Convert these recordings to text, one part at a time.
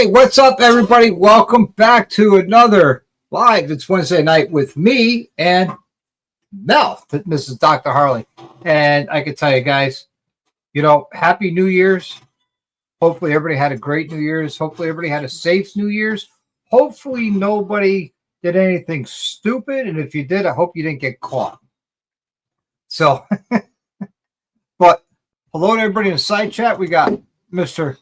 Hey, what's up, everybody? Welcome back to another live. It's Wednesday night with me and Mel, Mrs. Dr. Harley. And I can tell you guys, Happy New Year's. Hopefully everybody had a great New Year's. Hopefully everybody had a safe New Year's. Hopefully nobody did anything stupid. And if you did, I hope you didn't get caught. So, but hello to everybody in the side chat. We got Mr.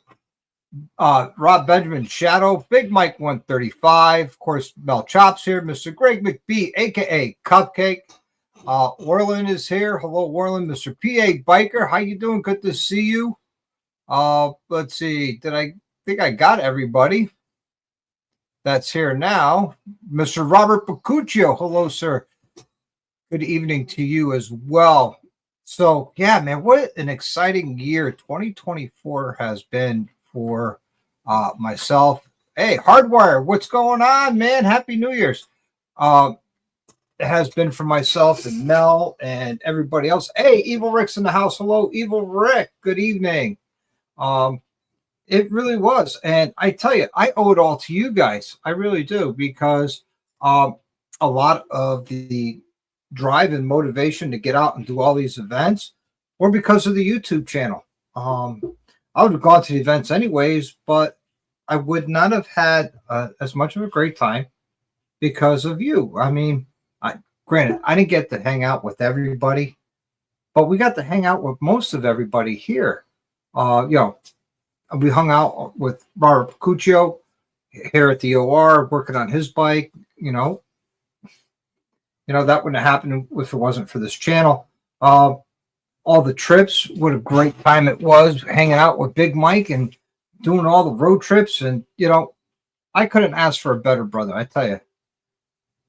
Rob Benjamin Shadow, Big Mike 135, of course, Mel Chops here, Mr. Greg McBee, aka Cupcake. Orland is here. Hello, Orland. Mr. PA Biker, how you doing? Good to see you. Let's see. I think I got everybody that's here now. Mr. Robert Bacuccio, hello, sir. Good evening to you as well. So, yeah, man, what an exciting year 2024 has been for myself. Hey, Hardwire, what's going on, man? Happy New Year's. It has been for myself and Mel and everybody else. Hey, Evil Rick's in the house. Hello, Evil Rick. Good evening. It really was. And I tell you, I owe it all to you guys. I really do, because a lot of the drive and motivation to get out and do all these events were because of the YouTube channel. I would have gone to the events anyways, but I would not have had as much of a great time because of you. I mean, granted, I didn't get to hang out with everybody, but we got to hang out with most of everybody here. We hung out with Robert Bacuccio here at the OR, working on his bike. That wouldn't have happened if it wasn't for this channel. All the trips, what a great time it was hanging out with Big Mike and doing all the road trips. And, I couldn't ask for a better brother. I tell you,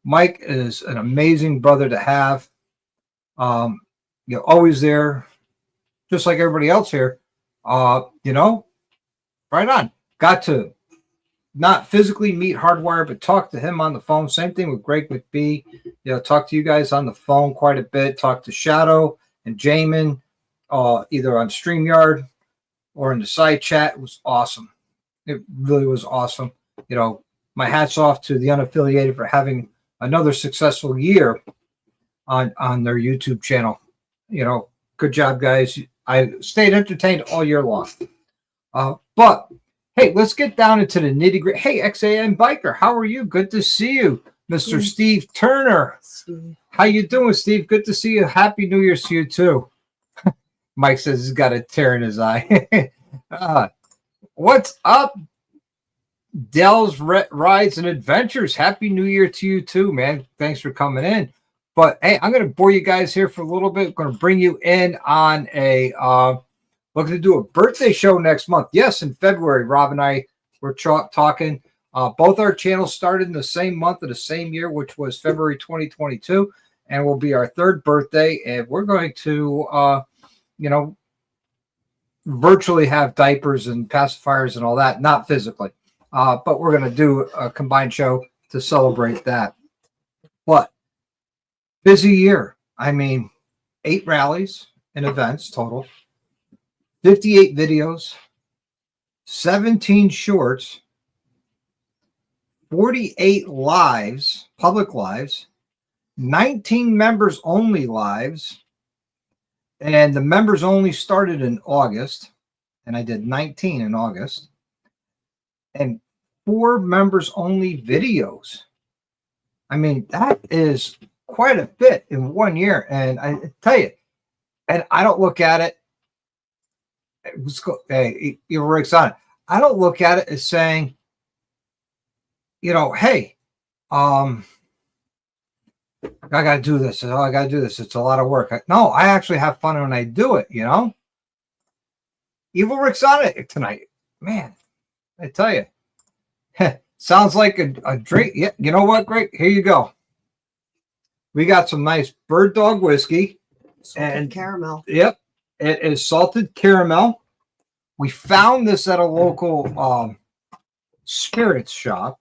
Mike is an amazing brother to have. Always there, just like everybody else here. Right on. Got to not physically meet Hardwire, but talk to him on the phone. Same thing with Greg McBee. Talk to you guys on the phone quite a bit. Talk to Shadow and Jamin, either on StreamYard or in the side chat. It was awesome. It really was awesome. My hat's off to the unaffiliated for having another successful year on their YouTube channel. Good job, guys. I stayed entertained all year long. But hey, let's get down into the nitty gritty. Hey, XAM Biker, how are you? Good to see you, Mr. Steve Turner. How you doing, Steve? Good to see you. Happy New Year's to you too. Mike says he's got a tear in his eye. What's up, Dell's Rides and Adventures? Happy New Year to you too, man. Thanks for coming in. But hey, I'm going to bore you guys here for a little bit. I'm going to bring you in on we're going to do a birthday show next month. Yes, in February. Rob and I were talking. Both our channels started in the same month of the same year, which was February 2022, and will be our third birthday. And we're going to, virtually have diapers and pacifiers and all that, not physically. But we're going to do a combined show to celebrate that. But busy year. I mean, 8 rallies and events total, 58 videos, 17 shorts, 48 lives, public lives, 19 members only lives, and the members only started in August, and I did 19 in August, and 4 members only videos. I mean, that is quite a bit in 1 year, and I tell you, and I don't look at it. Hey, you're Rick's on it. I don't look at it as saying, hey, I got to do this. Oh, I got to do this. It's a lot of work. No, I actually have fun when I do it, Evil Rick's on it tonight. Man, I tell you. Sounds like a drink. Yeah, you know what, Greg? Here you go. We got some nice Bird Dog whiskey. And caramel. Yep. It is salted caramel. We found this at a local spirits shop,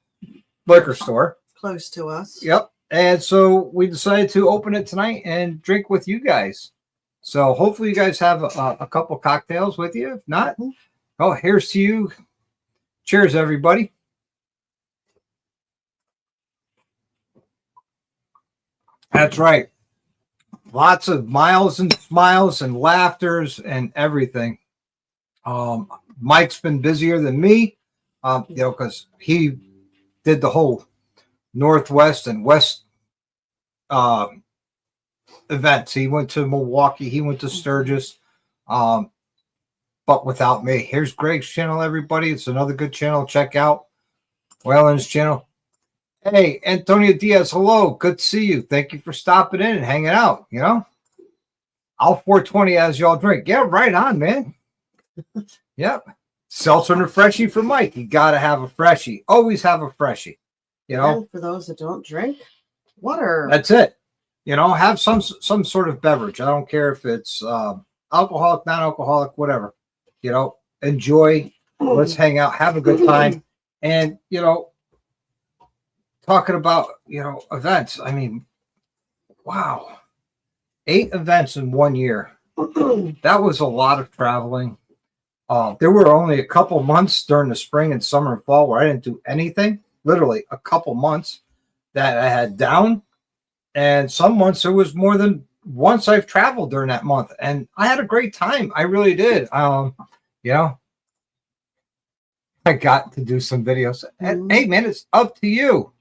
liquor store. Close to us. Yep. And so we decided to open it tonight and drink with you guys. So hopefully you guys have a couple cocktails with you. If not, oh, here's to you. Cheers, everybody. That's right. Lots of miles and smiles and laughters and everything. Mike's been busier than me, because he did the whole Northwest and West events. He went to Milwaukee. He went to Sturgis, but without me. Here's Greg's channel, everybody. It's another good channel. Check out Whalen's channel. Hey, Antonio Diaz, hello. Good to see you. Thank you for stopping in and hanging out, I'll 420 as y'all drink. Yeah, right on, man. Yep. Seltzer and a freshie for Mike. You got to have a freshie. Always have a freshie, And for those that don't drink, water. That's it. Have some sort of beverage. I don't care if it's alcoholic, non-alcoholic, whatever. Enjoy. Let's hang out, have a good time. And, talking about, events. I mean, wow. 8 events in 1 year. That was a lot of traveling. There were only a couple months during the spring and summer and fall where I didn't do anything. Literally a couple months that I had down. And some months there was more than once I've traveled during that month. And I had a great time. I really did. I got to do some videos. And hey, man, it's up to you.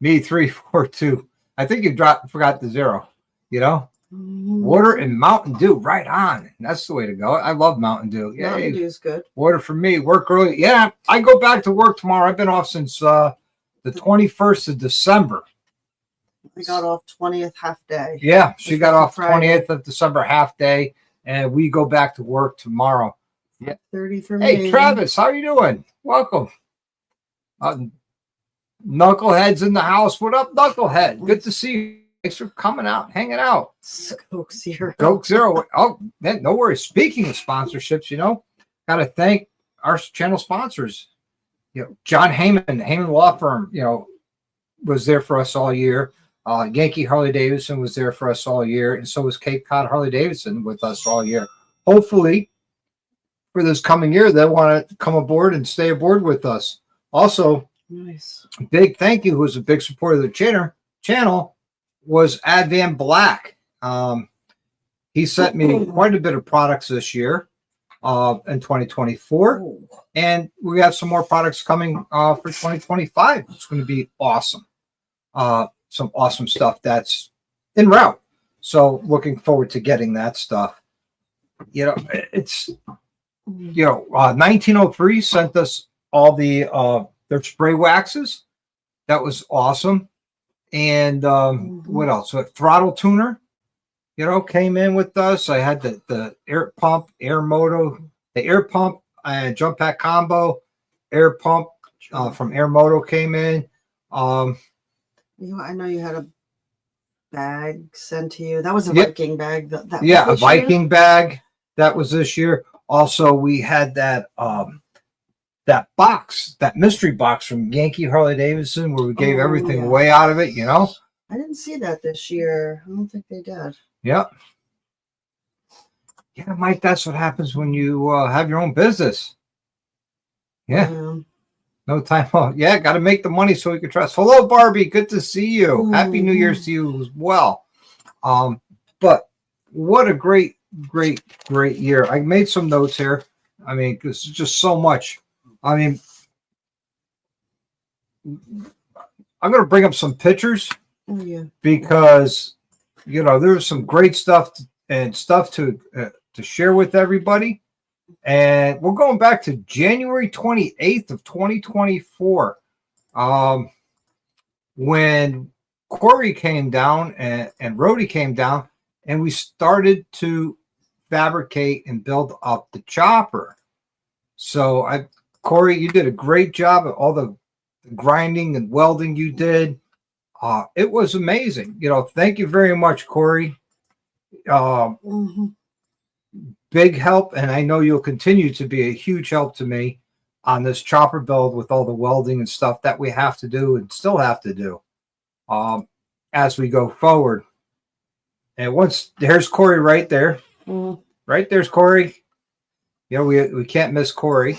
Me 342. I think you forgot the 0. Water and Mountain Dew, right on. That's the way to go. I love Mountain Dew. Yeah, Mountain Dew's good. Water for me. Work early. Yeah, I go back to work tomorrow. I've been off since the 21st of December. I got off 20th half day. Yeah, she got off Friday. 20th of December half day, and we go back to work tomorrow. Yeah. 30 for me. Hey, Travis, how you doing? Welcome. Knucklehead's in the house. What up, Knucklehead? Good to see you. Thanks for coming out, hanging out. Coke Zero. Coke Zero. Oh, man, no worries. Speaking of sponsorships, got to thank our channel sponsors. John Heyman Law Firm, was there for us all year. Yankee Harley Davidson was there for us all year, and so was Cape Cod Harley Davidson with us all year. Hopefully, for this coming year, they want to come aboard and stay aboard with us. Also, nice. Big thank you, who's a big supporter of the channel, was Advan Black. He sent me quite a bit of products this year in 2024. And we have some more products coming for 2025. It's going to be awesome. Some awesome stuff that's en route. So looking forward to getting that stuff. It's, 1903 sent us all their spray waxes. That was awesome. And what else? So Throttle Tuner, came in with us. I had the air pump, air moto, the air pump and jump pack combo, air pump from Air Moto came in. I know you had a bag sent to you. That was a Viking bag. A Viking bag. That was this year. Also, we had that box, that mystery box from Yankee Harley Davidson, where we gave everything away out of it. I didn't see that this year. I don't think they did. Yep. Yeah, Mike, that's what happens when you have your own business. Yeah. No time off. Yeah, got to make the money so we can trust. Hello, Barbie. Good to see you. Happy New Year's to you as well. But what a great year. I made some notes here. I mean, it's just so much. I mean, I'm going to bring up some pictures because, there's some great stuff to share with everybody. And we're going back to January 28th of 2024, when Corey came down and Rhodey came down, and we started to fabricate and build up the chopper. So Corey, you did a great job of all the grinding and welding you did. It was amazing. Thank you very much, Corey. Big help, and I know you'll continue to be a huge help to me on this chopper build with all the welding and stuff that we have to do and still have to do as we go forward. And there's Corey right there. Right there's Corey. You know, we can't miss Corey.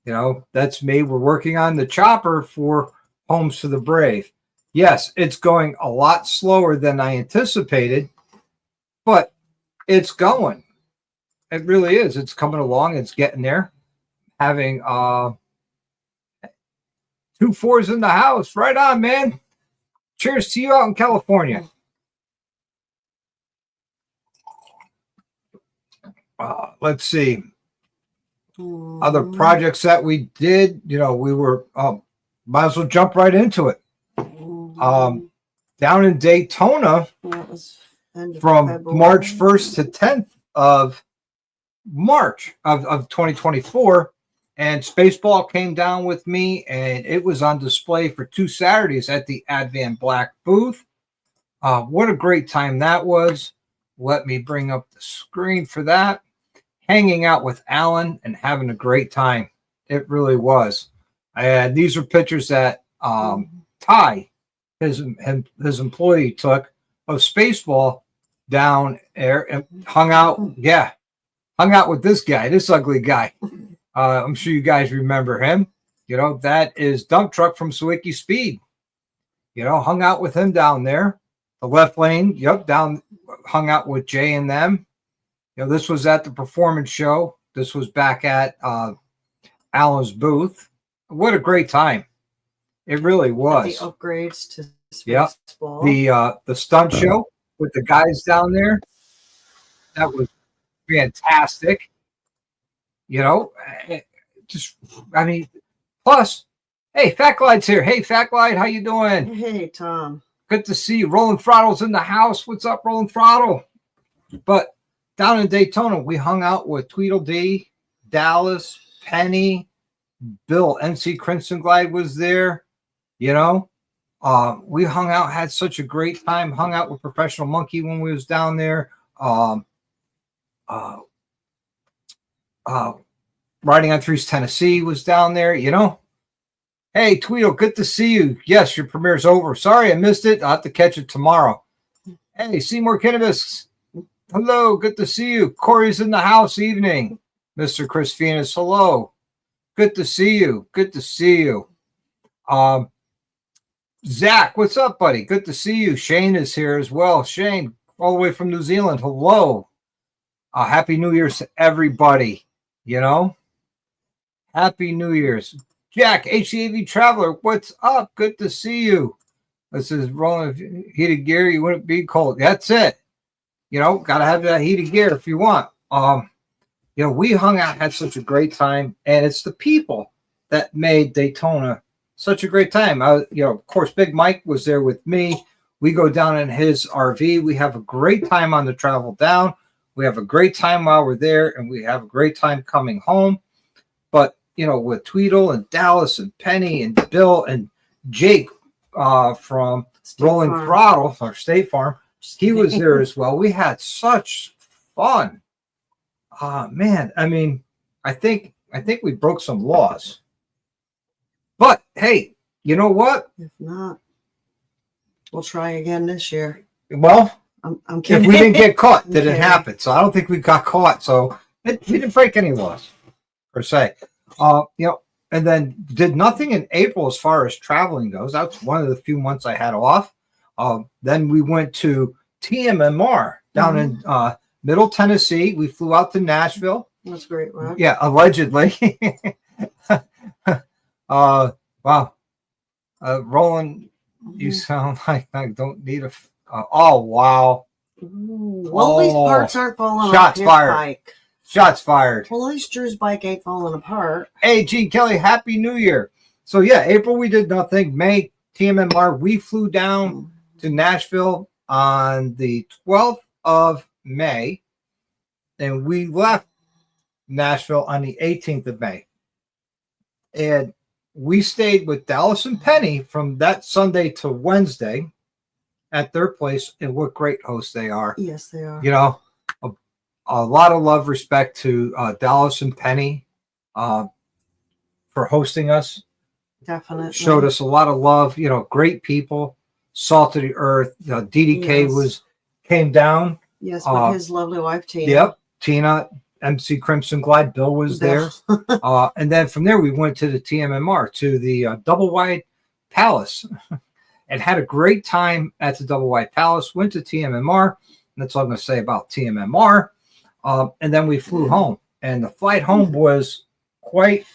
You know, that's me. We're working on the chopper for Homes for the Brave. Yes, it's going a lot slower than I anticipated, but it's going. It really is. It's coming along. It's getting there. Having 2 4s in the house. Right on, man. Cheers to you out in California. Let's see. Other projects that we did, you know, we were, might as well jump right into it. Down in Daytona, That was end of from February. March 1st to 10th of March of 2024, and Spaceball came down with me, and it was on display for 2 Saturdays at the Advan Black booth. What a great time that was. Let me bring up the screen for that. Hanging out with Alan and having a great time. It really was. And these are pictures that Ty, his employee, took of Spaceball down there and hung out. Yeah, hung out with this guy, this ugly guy. I'm sure you guys remember him. You know, that is Dump Truck from Sawicki Speed. You know, hung out with him down there. The left lane, yep, down, hung out with Jay and them. You know, this was at the performance show. This was back at Alan's booth. What a great time. It really was. The upgrades to Spaceball. The stunt show with the guys down there. That was fantastic. You know, just, I mean, plus, hey, Fat Glide's here. Hey, Fat Glide, how you doing? Hey, Tom. Good to see you. Rolling Throttle's in the house. What's up, Rolling Throttle? But down in Daytona, we hung out with Tweedledee, Dallas, Penny, Bill. MC Crimson Glide was there. You know, we hung out, had such a great time. Hung out with Professional Monkey when we was down there. Riding on Threes Tennessee was down there. You know. Hey, Tweedle, good to see you. Yes, your premiere's over. Sorry I missed it. I'll have to catch it tomorrow. Hey, Seymour Cannabis. Hello, good to see you. Corey's in the house evening. Mr. Chris Phoenix, hello. Good to see you. Good to see you. Zach, what's up, buddy? Good to see you. Shane is here as well. Shane, all the way from New Zealand. Hello. Happy New Year's to everybody. You know? Happy New Year's. Jack, HCAV Traveler, what's up? Good to see you. This is rolling heated gear. You wouldn't be cold. That's it. You know, got to have that heated gear if you want. You know, we hung out, had such a great time, and it's the people that made Daytona such a great time. You know, of course, Big Mike was there with me. We go down in his RV. We have a great time on the travel down. We have a great time while we're there, and we have a great time coming home. But you know, with Tweedle and Dallas and Penny and Bill and Jake from Rolling Throttle or State Farm, he was there as well. We had such fun. Man, I mean, I think we broke some laws. But hey, you know what? If not, we'll try again this year. Well, I'm kidding. if we didn't get caught, did it happen? So I don't think we got caught. So we didn't break any laws per se. You know, and then did nothing in April as far as traveling goes. That's one of the few months I had off. Then we went to TMMR down in Middle Tennessee. We flew out to Nashville. That's great, right? Yeah, allegedly. Wow. Roland, you sound like I don't need a. Oh, wow. Well, these parts aren't falling Shots off fired. His bike. Shots fired. Well, at least Drew's bike ain't falling apart. Hey, Gene Kelly, Happy New Year. So, yeah, April we did nothing. May, TMMR, we flew down to Nashville on the 12th of May, and we left Nashville on the 18th of May. And we stayed with Dallas and Penny from that Sunday to Wednesday at their place, and what great hosts they are. Yes, they are. You know, a lot of love, respect to Dallas and Penny for hosting us. Definitely. Showed us a lot of love. You know, great people. Salt of the earth. DDK came down. Yes, with his lovely wife, Tina. Yep, Tina. MC Crimson Glide. Bill was there. And then from there, we went to the TMMR, to the Double Wide Palace, and had a great time at the Double Wide Palace. Went to TMMR. And that's all I'm going to say about TMMR. And then we flew home. And the flight home was quite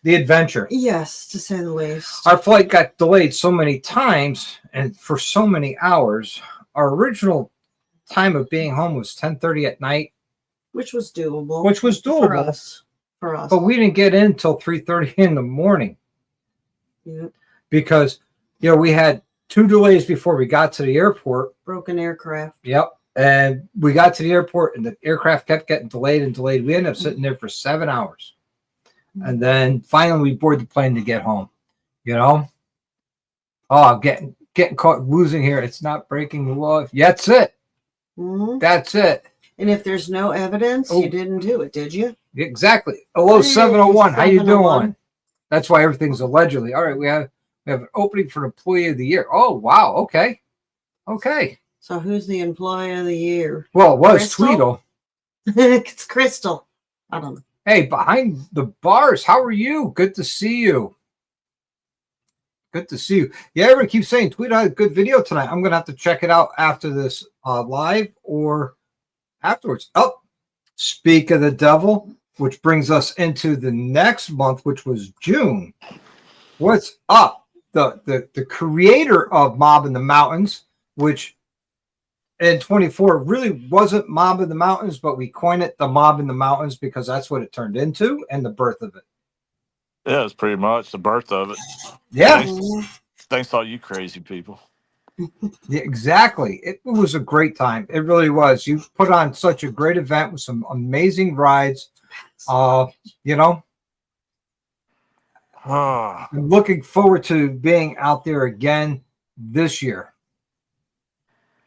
the adventure. Yes, to say the least. Our flight got delayed so many times and for so many hours. Our original time of being home was 10:30 at night. Which was doable. For us. But we didn't get in until 3:30 in the morning. Yep. Because, we had 2 delays before we got to the airport. Broken aircraft. Yep. And we got to the airport and the aircraft kept getting delayed and delayed. We ended up sitting there for 7 hours. And then finally we boarded the plane to get home. Oh, getting caught losing here. It's not breaking the law. That's it. Mm-hmm. That's it. And if there's no evidence, you didn't do it, did you? Exactly. Hello, 701. How you doing? That's why everything's allegedly. All right, we have an opening for Employee of the Year. Oh, wow. Okay. So who's the Employee of the Year? Well, it was Crystal? Tweedle. It's Crystal. I don't know. Hey, behind the bars, how are you? Good to see you. Yeah, everybody keeps saying Tweedle had a good video tonight. I'm going to have to check it out after this live or afterwards. Oh, speak of the devil, which brings us into the next month, which was June. What's up? The creator of Mob in the Mountains, which in 24 really wasn't Mob in the Mountains, but we coined it the Mob in the Mountains because that's what it turned into and the birth of it. Yeah, it's pretty much the birth of it. Yeah. Thanks to all you crazy people. Yeah, exactly. It was a great time. It really was. You put on such a great event with some amazing rides. I'm looking forward to being out there again this year.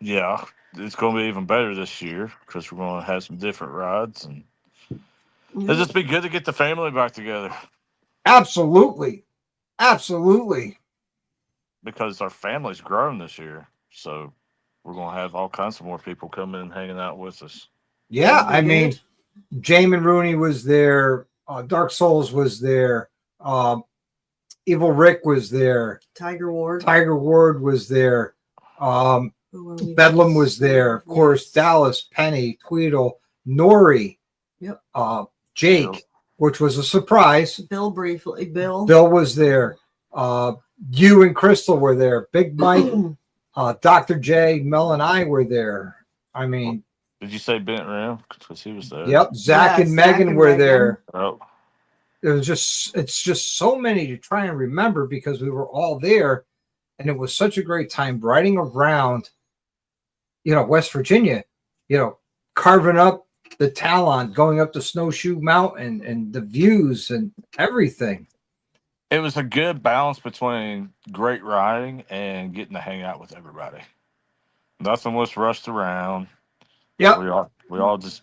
Yeah, it's going to be even better this year because we're going to have some different rides, and it'll just be good to get the family back together. Absolutely. Because our family's grown this year, so we're going to have all kinds of more people coming and hanging out with us. Yeah, I mean, Jamin Rooney was there. Dark Souls was there. Evil Rick was there. Tiger Ward was there. Bedlam was there. Of course, Dallas, Penny, Tweedle, Nori. Yep. Jake, which was a surprise. Bill briefly. Bill was there. You and Crystal were there. Big Mike, Dr. J, Mel, and I were there. I mean, did you say Bent Ram? Because he was there. Yep. Zach and Megan were there. Oh. It's just so many to try and remember because we were all there, and it was such a great time riding around, West Virginia, carving up the Talon, going up the Snowshoe Mountain and the views and everything. It was a good balance between great riding and getting to hang out with everybody. Nothing was rushed around. Yeah. We all just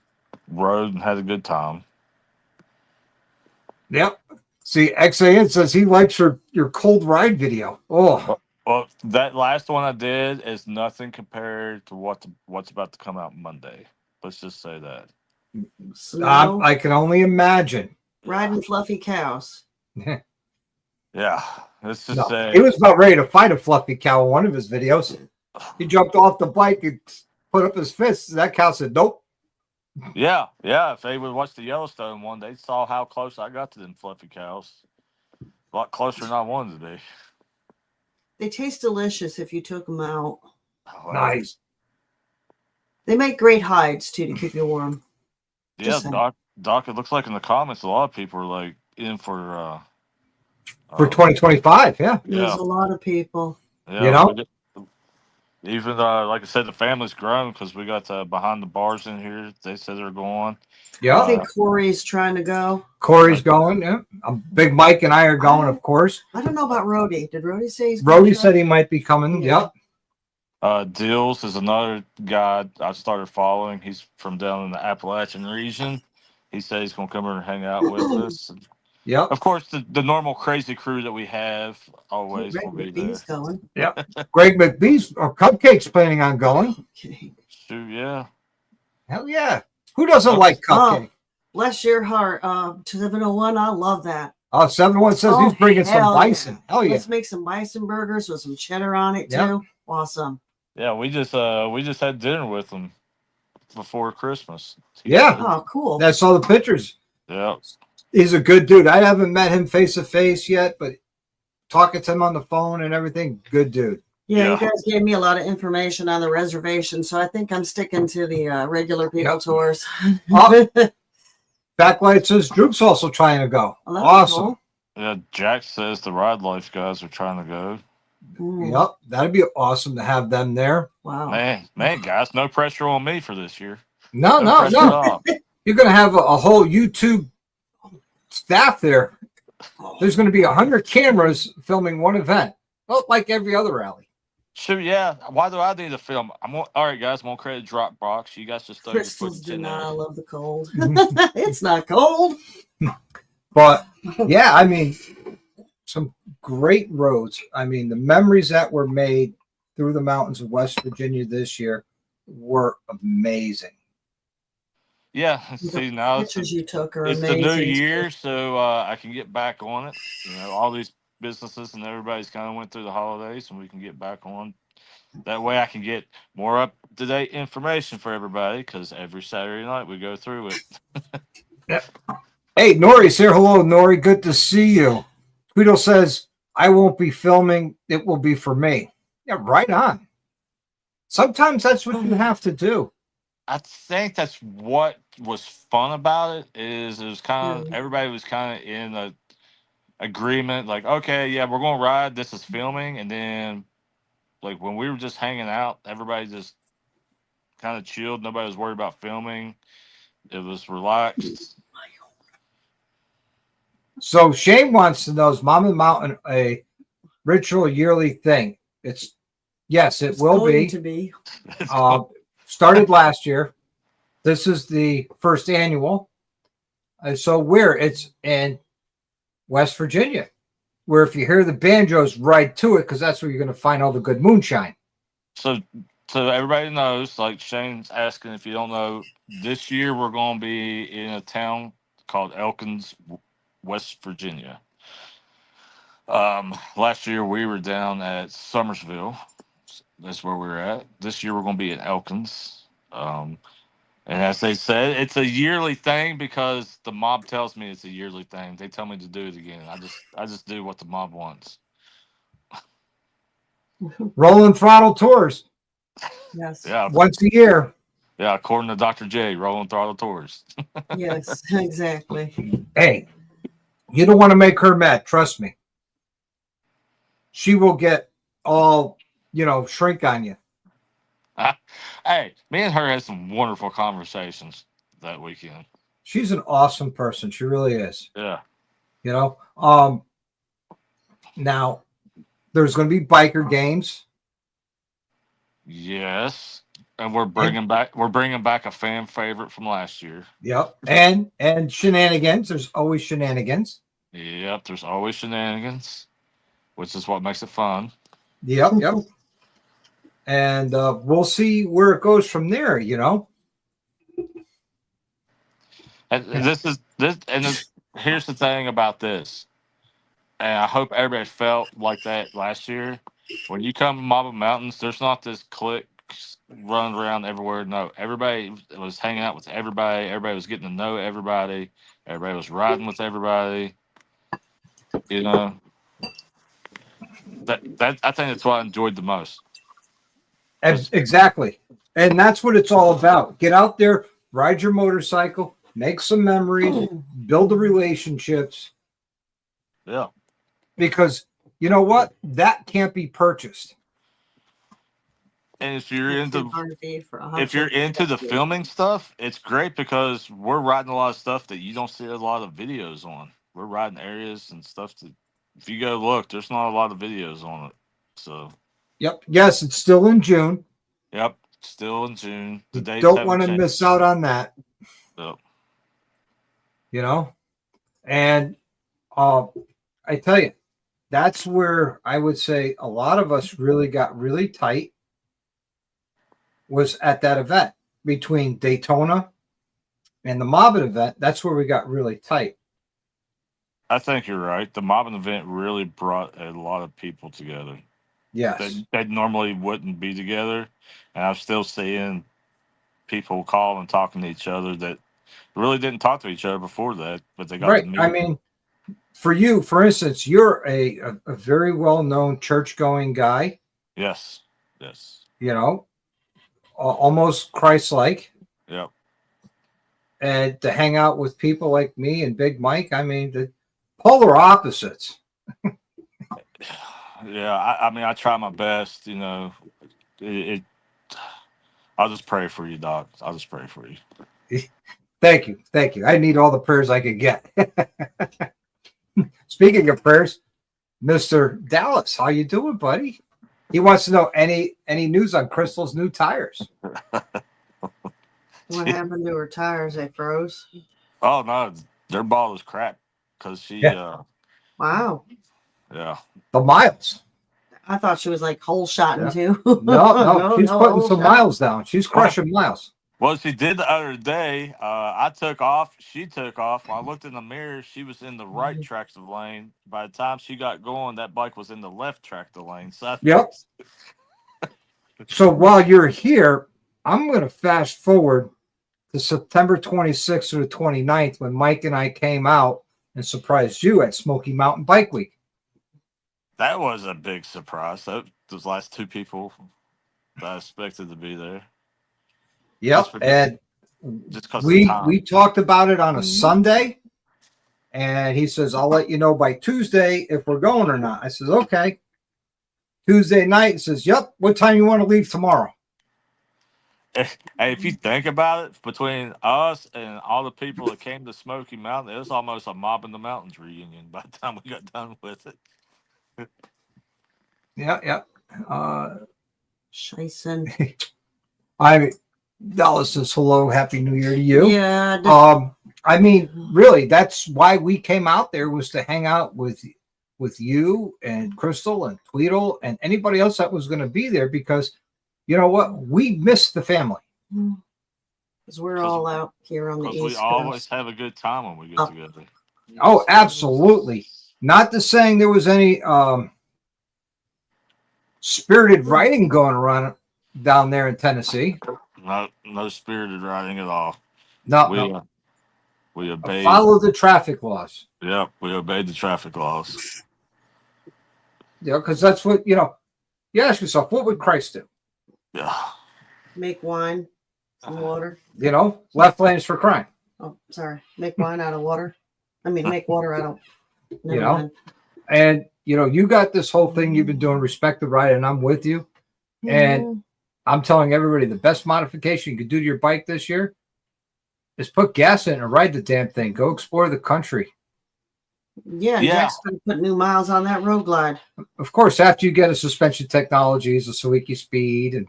rode and had a good time. Yep. See, XAN says he likes your cold ride video. Oh. Well, that last one I did is nothing compared to what's about to come out Monday. Let's just say that. I can only imagine. Riding fluffy cows. Yeah. Let's just say. He was about ready to fight a fluffy cow in one of his videos. He jumped off the bike and put up his fists. That cow said, nope. Yeah. If they would watch the Yellowstone one, they saw how close I got to them fluffy cows. A lot closer than I wanted to be. They taste delicious if you took them out. Oh, nice. They make great hides too to keep you warm. Yeah, Doc. It looks like in the comments a lot of people are like in for 2025. Yeah, there's a lot of people. Yeah, even like I said, the family's grown because we got behind the bars in here. They said they're going. Yeah, I think Corey's trying to go. Corey's going. Yeah, Big Mike and I are going, of course. I don't know about Rhodey. Did Rhodey say he's? Rhodey said he might be coming. Yeah. Dills is another guy I started following. He's from down in the Appalachian region. He said he's going to come over and hang out with us. Yeah. Of course, the normal crazy crew that we have always will be there. Going. Yeah. Greg McBee's or Cupcake's planning on going. Shoot, yeah. Hell yeah. Who doesn't like Cupcake? Bless your heart. 701, I love that. 7-1 says he's bringing some hell bison. yeah. Hell yeah. Let's make some bison burgers with some cheddar on it Yep. too. Awesome. Yeah, we just had dinner with him before Christmas. Yeah. Oh, cool. I saw the pictures. Yeah. He's a good dude. I haven't met him face to face yet, but talking to him on the phone and everything, good dude. Yeah, Yeah. you guys gave me a lot of information on the reservation, so I think I'm sticking to the regular people tours. Backlight says Droop's also trying to go. Oh, that's Awesome. cool. Yeah, Jack says the Ride Life guys are trying to go. Yep, that'd be awesome to have them there. Wow. Man, guys, no pressure on me for this year. No. pressure at all. You're going to have a whole YouTube staff there. There's going to be 100 cameras filming one event. Well, like every other rally. Sure, yeah. Why do I need to film? All right, guys. I'm gonna create a Dropbox. You guys just throw your Crystals footage do in there. not love the cold. It's not cold. But yeah, I mean, some great roads. I mean, the memories that were made through the mountains of West Virginia this year were amazing. Yeah, see now it's Pictures you took are the amazing. new year, so I can get back on it. You know, all these businesses and everybody's kind of went through the holidays, and we can get back on. That way, I can get more up to date information for everybody because every Saturday night we go through it. Yep. Hey, Nori's here. Hello, Nori. Good to see you. Tweedle says, I won't be filming. It will be for me. Yeah, right on. Sometimes that's what you have to do. I think that's what was fun about it. Is it was kind of everybody was kind of in a agreement, like, okay, yeah, we're gonna ride. This is filming, and then like when we were just hanging out, everybody just kind of chilled. Nobody was worried about filming. It was relaxed. So Shane wants to know, is Mama Mountain a ritual yearly thing? It's yes, it will going be. to be. Started last year. This is the first annual. So where it's in West Virginia, where if you hear the banjos, right to it, because that's where you're going to find all the good moonshine. So everybody knows, like Shane's asking if you don't know, this year we're going to be in a town called Elkins, West Virginia. Last year we were down at Summersville. That's where we're at. This year we're going to be in Elkins. And as they said, it's a yearly thing because the mob tells me it's a yearly thing. They tell me to do it again. I just do what the mob wants. Rolling Throttle Tours. Yes. Yeah. Once a year. Yeah, according to Dr. J, Rolling Throttle Tours. Yes, exactly. Hey, you don't want to make her mad. Trust me. She will get all, shrink on you. Hey, me and her had some wonderful conversations that weekend. She's an awesome person. She really is. Yeah. Now there's going to be biker games. Yes. And we're bringing back a fan favorite from last year. Yep. And shenanigans. There's always shenanigans. Yep, there's always shenanigans, which is what makes it fun. Yep. And we'll see where it goes from there, And here's the thing about this. And I hope everybody felt like that last year. When you come to Marble Mountains, there's not this clique running around everywhere. No, everybody was hanging out with everybody. Everybody was getting to know everybody. Everybody was riding with everybody. That I think that's what I enjoyed the most. Exactly. And that's what it's all about. Get out there, ride your motorcycle, make some memories, build the relationships. Yeah. Because you know what? That can't be purchased. And if you're into the film, filming stuff, it's great because we're riding a lot of stuff that you don't see a lot of videos on. We're riding areas and stuff that if you go look, there's not a lot of videos on it. So Yep. Yes, it's still in June. Yep. Still in June. The dates don't want to miss out on that. Yep. And I tell you, that's where I would say a lot of us really got really tight was at that event between Daytona And the mobbing event, that's where we got really tight. I think you're right. The mobbing event really brought a lot of people together Yes. that normally wouldn't be together. And I'm still seeing people calling and talking to each other that really didn't talk to each other before that, but they got to Right. meet. I mean, for you, for instance, you're a very well-known church-going guy, Yes. Yes. you know, almost Christ-like. Yep. And to hang out with people like me and Big Mike, I mean, the polar opposites. Yeah. I mean, I try my best, you know. It I'll just pray for you, Doc. I'll just pray for you. Thank you. Thank you. I need all the prayers I could get. Speaking of prayers, Mr. Dallas, how you doing, buddy? He wants to know any news on Crystal's new tires. What happened to her tires? They froze. Oh no, their ball is crap because she. Yeah. Wow. Yeah. The miles. I thought she was like hole shotting Yeah. too. No, she's putting hole some shot. miles down. She's crushing miles. Well, she did the other day. I took off. She took off. When I looked in the mirror, she was in the right track of the lane. By the time she got going, that bike was in the left track of the lane. So Yep. So while you're here, I'm going to fast forward to September 26th to the 29th when Mike and I came out and surprised you at Smoky Mountain Bike Week. that was a big surprise. Those last two people that I expected to be there. Yep. And Just because we talked about it on a Sunday, and he says, I'll let you know by Tuesday if we're going or not. I says, okay. Tuesday night, he says, yep, what time you want to leave tomorrow? Hey, if you think about it, between us and all the people that came to Smoky Mountain, it was almost a Mob in the Mountains reunion by the time we got done with it. Yeah. Scheisse. Dallas says hello, happy new year to you. Yeah. I mean, really, that's why we came out there, was to hang out with you and Crystal and Tweedle and anybody else that was going to be there, because you know what, we missed the family. Because we're all out here on the East Because we Coast. always have a good time when we get together. Oh, absolutely. Not to saying there was any spirited riding going around down there in Tennessee. No spirited riding at all. No. We obeyed. Follow the traffic laws. Yep, we obeyed the traffic laws. Yeah, because that's what, you ask yourself, what would Christ do? Yeah. Make wine from water. Left lanes for crime. Oh, sorry. Make wine out of water. I mean, make water out of. Mind. And you got this whole thing you've been doing, Respect the Ride, and I'm with you. And I'm telling everybody, the best modification you could do to your bike this year is put gas in it and ride the damn thing. Go explore the country. Yeah. Jack's going to put new miles on that road glide. Of course, after you get a suspension technologies, a Sawiki Speed, and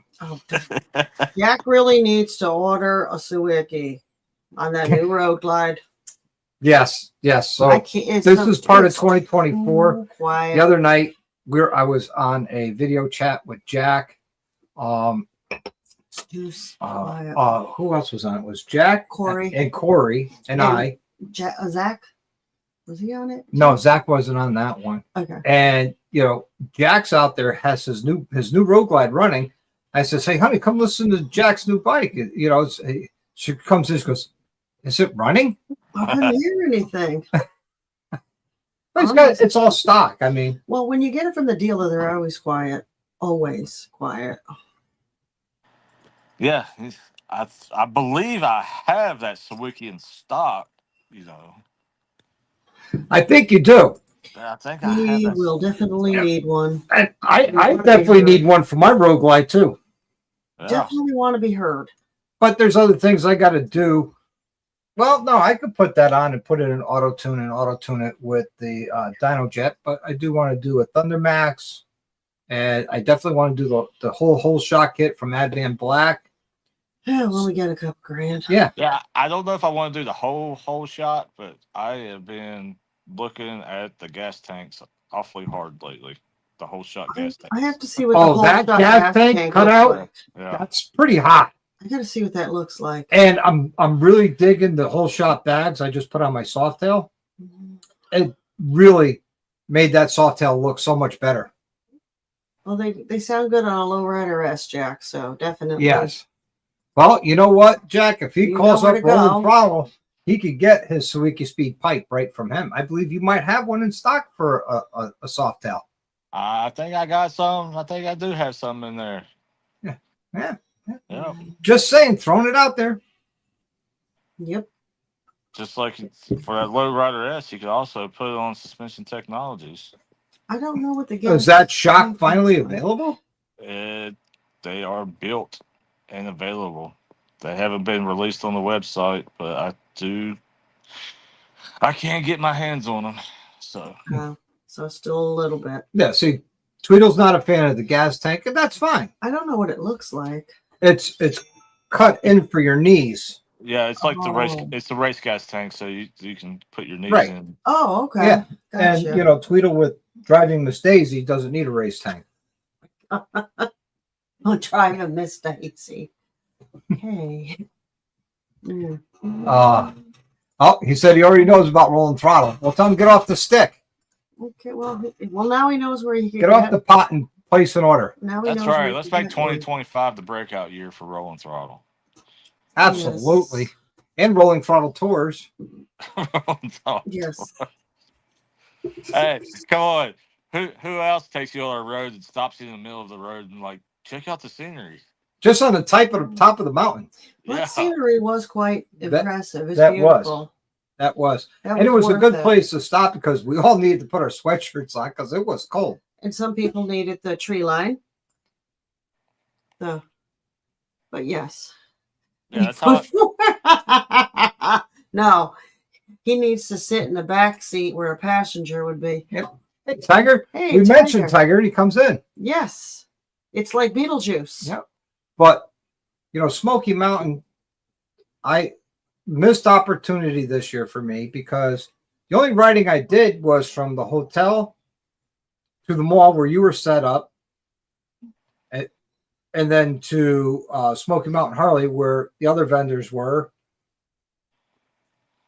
Jack really needs to order a Sawiki on that new road glide. Yes. So this is part of 2024. Quiet. The other night, I was on a video chat with Jack. Who else was on it? It was Jack, Corey, and I. Zach, was he on it? No, Zach wasn't on that one. Okay. And Jack's out there, has his new road glide running. I says, hey, honey, come listen to Jack's new bike. She comes in, she goes, is it running? I couldn't hear anything. It's all stock. I mean, well, when you get it from the dealer, they're always quiet. Always quiet. Yeah, I believe I have that Sawiki in stock. I think you do. I think I have. We will definitely need one. And I definitely need one for my road glide too. Yeah. Definitely want to be heard. But there's other things I got to do. Well, no, I could put that on and put it in auto tune it with the Dyno Jet. But I do want to do a Thunder Max, and I definitely want to do the whole shot kit from Advan Black. Yeah, well, we get a couple grand. Yeah. I don't know if I want to do the whole shot, but I have been looking at the gas tanks awfully hard lately. The whole shot gas tank. I have to see what the whole that shot gas tank cut out. like. Yeah. That's pretty hot. I got to see what that looks like. And I'm really digging the whole shot bags I just put on my Softail. It really made that Softail look so much better. Well, they sound good on a low rider S, Jack. So definitely. Yes. Well, you know what, Jack? If he You calls know where up to Rolling go. Throttle, he could get his Sawiki Speed pipe right from him. I believe you might have one in stock for a Softail. I think I got some. I think I do have some in there. Yeah. Yep. Just saying, throwing it out there. Yep. Just like for that low rider S, you could also put it on Suspension Technologies. I don't know what the Is that shock finally available? They are built and available. They haven't been released on the website, but I can't get my hands on them. So So still a little bit. Yeah, see, Tweedle's not a fan of the gas tank, and that's fine. I don't know what it looks like. It's cut in for your knees. yeah, it's like Oh. it's the race gas tank, so you can put your knees Right. in. Oh, okay. Yeah. Gotcha. And Tweedle with driving Miss Daisy doesn't need a race tank. I'm trying to miss Daisy. Okay. Mm. He said he already knows about Rolling Throttle. Well, tell him to get off the stick. Okay. Well, now he knows where he can Get off the pot and place an order. Now he That's knows where right. he Let's can make get one. 2025 the breakout year for Rolling Throttle. Absolutely. Yes. And Rolling Throttle Tours. Rolling Throttle. Yes. Hey, come on. Who else takes you on our road and stops you in the middle of the road and like check out the scenery? Just on the top of the mountain. That Yeah. scenery was quite impressive. It's that beautiful. That was. That And it was a worth good it. place to stop because we all needed to put our sweatshirts on because it was cold. And some people needed the tree line. But yes. Yeah, that's how No, he needs to sit in the back seat where a passenger would be. Hey, Tiger. Hey, We mentioned Tiger and he comes in. Yes. It's like Beetlejuice. Yep. But, Smoky Mountain, I missed opportunity this year for me because the only riding I did was from the hotel to the mall where you were set up and then to Smoky Mountain Harley where the other vendors were.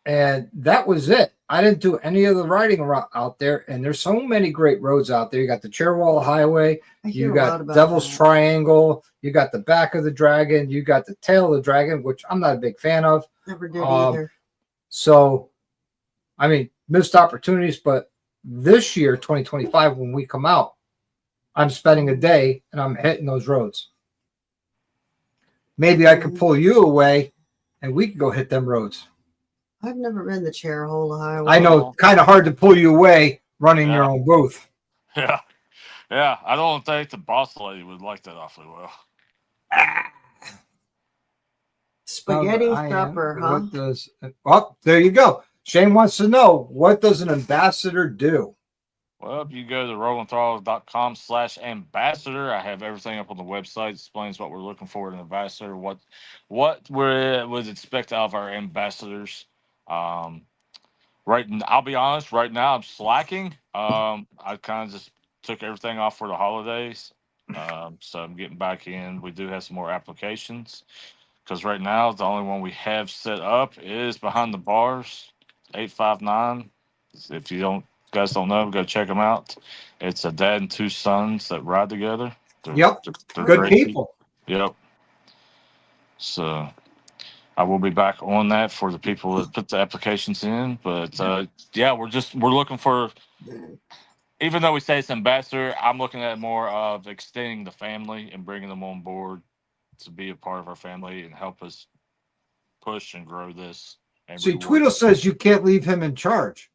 And that was it. I didn't do any of the riding out there. And there's so many great roads out there. You got the Chairwall Highway. You got Devil's Triangle. You got the back of the dragon. You got the tail of the dragon, which I'm not a big fan of. Never did either. So, missed opportunities. But this year, 2025, when we come out, I'm spending a day and I'm hitting those roads. Maybe I could pull you away and we could go hit them roads. I've never been the chair hole highway. I know, kind of hard to pull you away running your own booth. Yeah. Yeah. I don't think the boss lady would like that awfully well. Spaghetti supper, huh? There you go. Shane wants to know, what does an ambassador do? Well, you go to rollingthrottle.com/ambassador. I have everything up on the website. It explains what we're looking for in an ambassador, what we would expect out of our ambassadors. I'll be honest, right now I'm slacking. I kind of just took everything off for the holidays. So I'm getting back in. We do have some more applications because right now the only one we have set up is Behind the Bars 859. If you guys don't know, go check them out. It's a dad and two sons that ride together. They're Good great people. Yep. So I will be back on that for the people that put the applications in. But we're looking for, even though we say it's ambassador, I'm looking at more of extending the family and bringing them on board to be a part of our family and help us push and grow this. And see, Tweedle says you can't leave him in charge.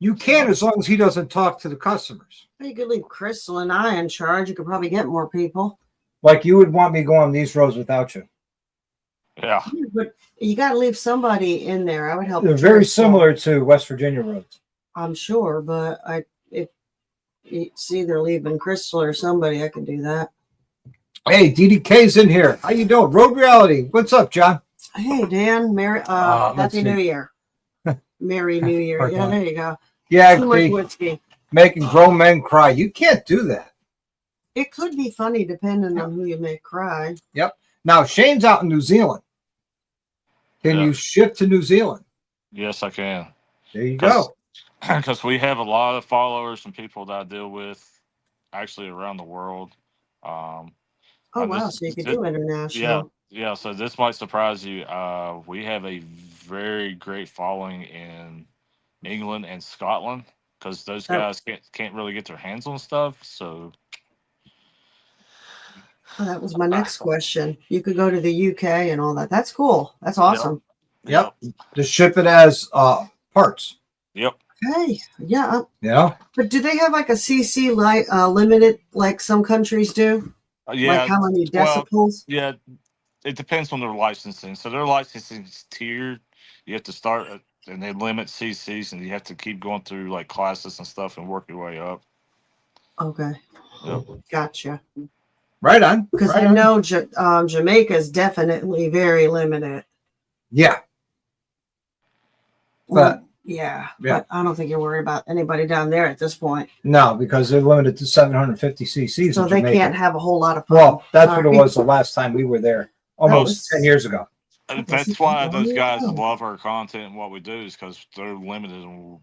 You can as long as he doesn't talk to the customers. You could leave Crystal and I in charge. You could probably get more people. Like you would want me to go on these roads without you. Yeah. But you got to leave somebody in there. I would help. They're very similar to West Virginia roads. I'm sure, but if it's either leaving Crystal or somebody, I can do that. Hey, DDK's in here. How you doing? Road Reality. What's up, John? Hey, Dan. Happy New Year. Merry New Year. Yeah, there you go. Yeah, Too much whiskey. Making grown men cry. You can't do that. It could be funny depending on who you make cry. Yep. Now Shane's out in New Zealand. Can Yeah. you ship to New Zealand? Yes, I can. There you go. Because we have a lot of followers and people that I deal with actually around the world. Oh, And wow. this, So you could this do yeah, international. yeah. So this might surprise you. We have a very great following in England and Scotland because those That, guys can't really get their hands on stuff. So that was my next question. You could go to the UK and all that. That's cool. That's awesome. Yep. Just ship it as parts. Yep. Hey, yeah. You know? But do they have like a CC limited like some countries do? Like Yeah. how many Well, decibels? yeah. It depends on their licensing. So their licensing is tiered. You have to start, and they limit CCs, and you have to keep going through like classes and stuff and work your way up. Okay. Yep. Gotcha. Right on. Because Right I on. know Jamaica is definitely very limited. Yeah. Well, yeah. Yeah. But I don't think you're worried about anybody down there at this point. No, because they're limited to 750 cc's. So in they Jamaica. can't have a whole lot of fun. Well, that's what it Sorry. was the last time we were there, almost 10 years ago. That's why those guys love our content and what we do is because they're limited on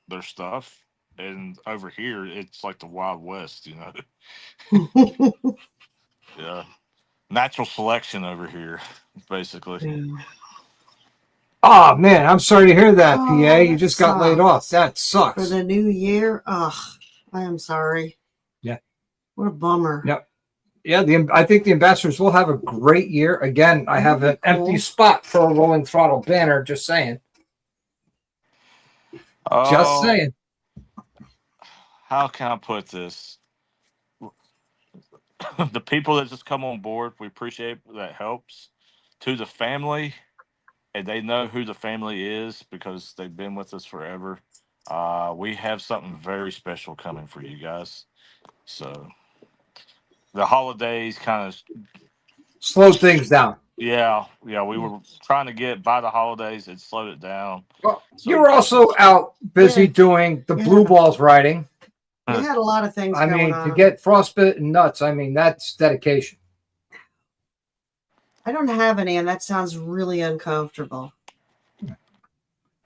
their stuff. And over here, it's like the Wild West, you know? Yeah. Natural selection over here, basically. Yeah. Oh, man, I'm sorry to hear that, Oh, PA. You that just got laid off. That For sucks. the new year, ugh, I am sorry. Yeah. What a bummer. Yep. Yeah, I think the ambassadors will have a great year. Again, I have an empty spot for a Rolling Throttle banner. Just saying. Just saying. How can I put this? The people that just come on board, we appreciate that helps. To the family, and they know who the family is because they've been with us forever. We have something very special coming for you guys. So the holidays kind of Slowed things down. yeah, we were trying to get by the holidays. It slowed it down. Well, So you were also out busy doing the blue balls riding. We had a lot of things I going mean, on. to get frostbite and nuts, I mean, that's dedication. I don't have any, and that sounds really uncomfortable.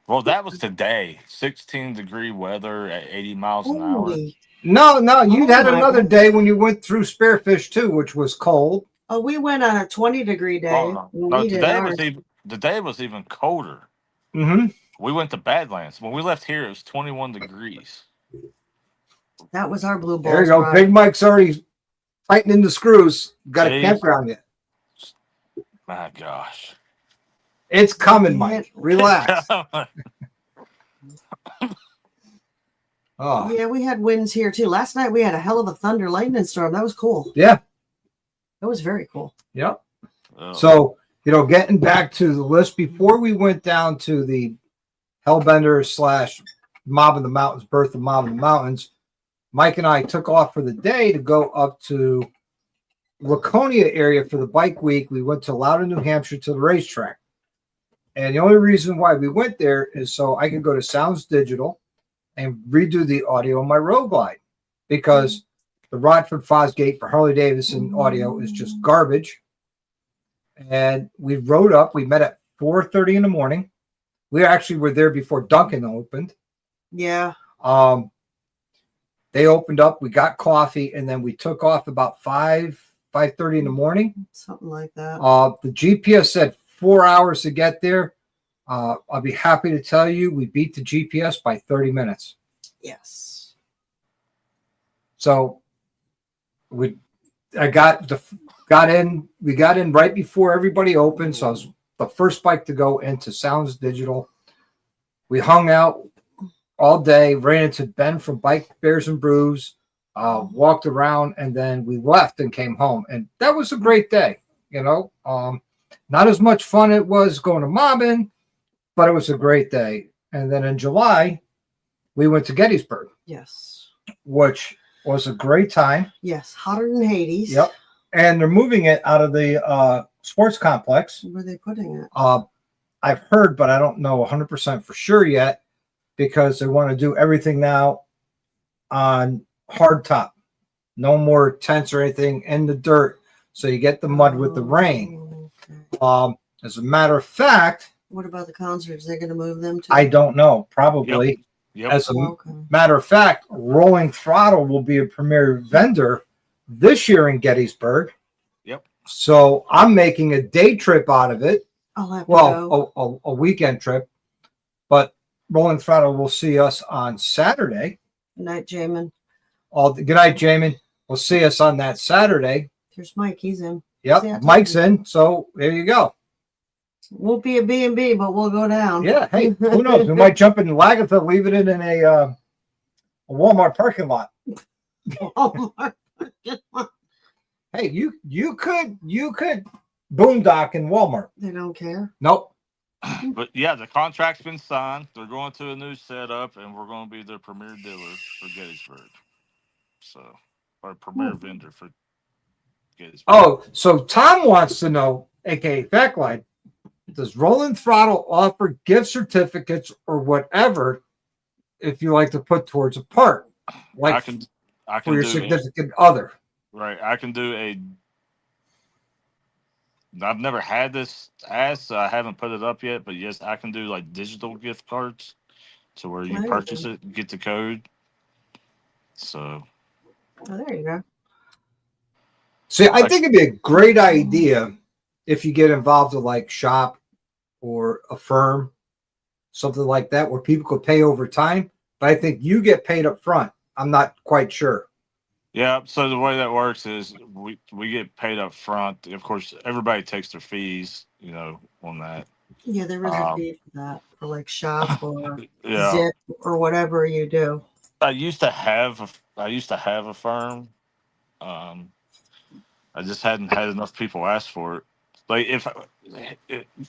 Well, that was today. 16-degree weather at 80 miles an hour. No, you had another day when you went through Spearfish too, which was cold. Oh, we went on a 20-degree day. Oh, no, today was even colder. Mm-hmm. We went to Badlands. When we left here, it was 21 degrees. That was our blue balls. There you go. Ride. Big Mike's already tightening the screws. Got a campground yet. My gosh. It's coming, Mike. Relax. Oh. Yeah, we had winds here too. Last night we had a hell of a thunder lightning storm. That was cool. Yeah. That was very cool. Yep. Oh. So, getting back to the list, before we went down to the Hellbender / Mob of the Mountains, Birth of Mob of the Mountains, Mike and I took off for the day to go up to Laconia area for the bike week. We went to Loudoun, New Hampshire to the racetrack. And the only reason why we went there is so I could go to Sounds Digital and redo the audio on my Road Glide, because the Rodford Fosgate for Harley Davidson audio is just garbage. And we rode up. We met at 4:30 in the morning. We actually were there before Dunkin' opened. Yeah. They opened up. We got coffee, and then we took off about 5:30 in the morning. Something like that. The GPS said 4 hours to get there. I'll be happy to tell you we beat the GPS by 30 minutes. Yes. So we got in right before everybody opened. So I was the first bike to go into Sounds Digital. We hung out all day, ran into Ben from Bike Bears and Brews, walked around, and then we left and came home. And that was a great day. Not as much fun it was going to mobbing, but it was a great day. And then in July, we went to Gettysburg. Yes. Which was a great time. Yes, hotter than Hades. Yep. And they're moving it out of the sports complex. Where are they putting it? I've heard, but I don't know 100% for sure yet, because they want to do everything now on hard top. No more tents or anything in the dirt. So you get the mud with the rain. Okay. As a matter of fact, What about the concerts? They're going to move them to? I don't know. Probably. Yep. As a Okay. matter of fact, Rolling Throttle will be a premier vendor this year in Gettysburg. Yep. So I'm making a day trip out of it. I'll have to go. Well, a weekend trip. But Rolling Throttle will see us on Saturday. Good night, Jamin. Good night, Jamin. We'll see us on that Saturday. Here's Mike. He's in. Yep, Mike's in. So there you go. Won't be a B&B, but we'll go down. Yeah. Hey, who knows? We might jump in Lagatha, leave it in a Walmart parking lot. Walmart. Hey, you could boondock in Walmart. They don't care. Nope. But yeah, the contract's been signed. They're going to a new setup, and we're going to be their premier dealer for Gettysburg. So, our premier vendor for Gettysburg. Oh, so Tom wants to know, aka Fackline, does Rolling Throttle offer gift certificates or whatever if you like to put towards a part, like I can for your do significant other? Right. I can do I've never had this ask, so I haven't put it up yet. But yes, I can do like digital gift cards to where you purchase it, and get the code. So. Oh, there you go. See, I think it'd be a great idea if you get involved with like shop or a firm, something like that, where people could pay over time. But I think you get paid up front. I'm not quite sure. Yeah, so the way that works is we get paid up front. Of course, everybody takes their fees, on that. Yeah, there is a fee for that, for like shop or Yeah. Zip or whatever you do. I used to have a firm. I just hadn't had enough people ask for it. Like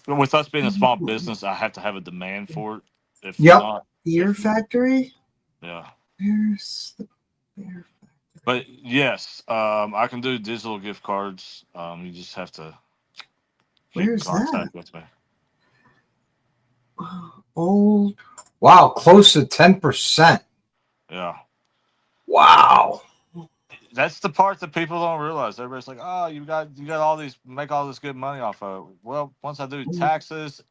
with us being a small business, I have to have a demand for it. If not, Beer Factory. Yeah. Where's the Beer Factory? But yes, I can do digital gift cards. You just have to keep Where's contact that? with me. Old. Wow, close to 10%. Yeah. Wow. That's the part that people don't realize. Everybody's like, "Oh, you got make all this good money off of it." Well, once I do taxes,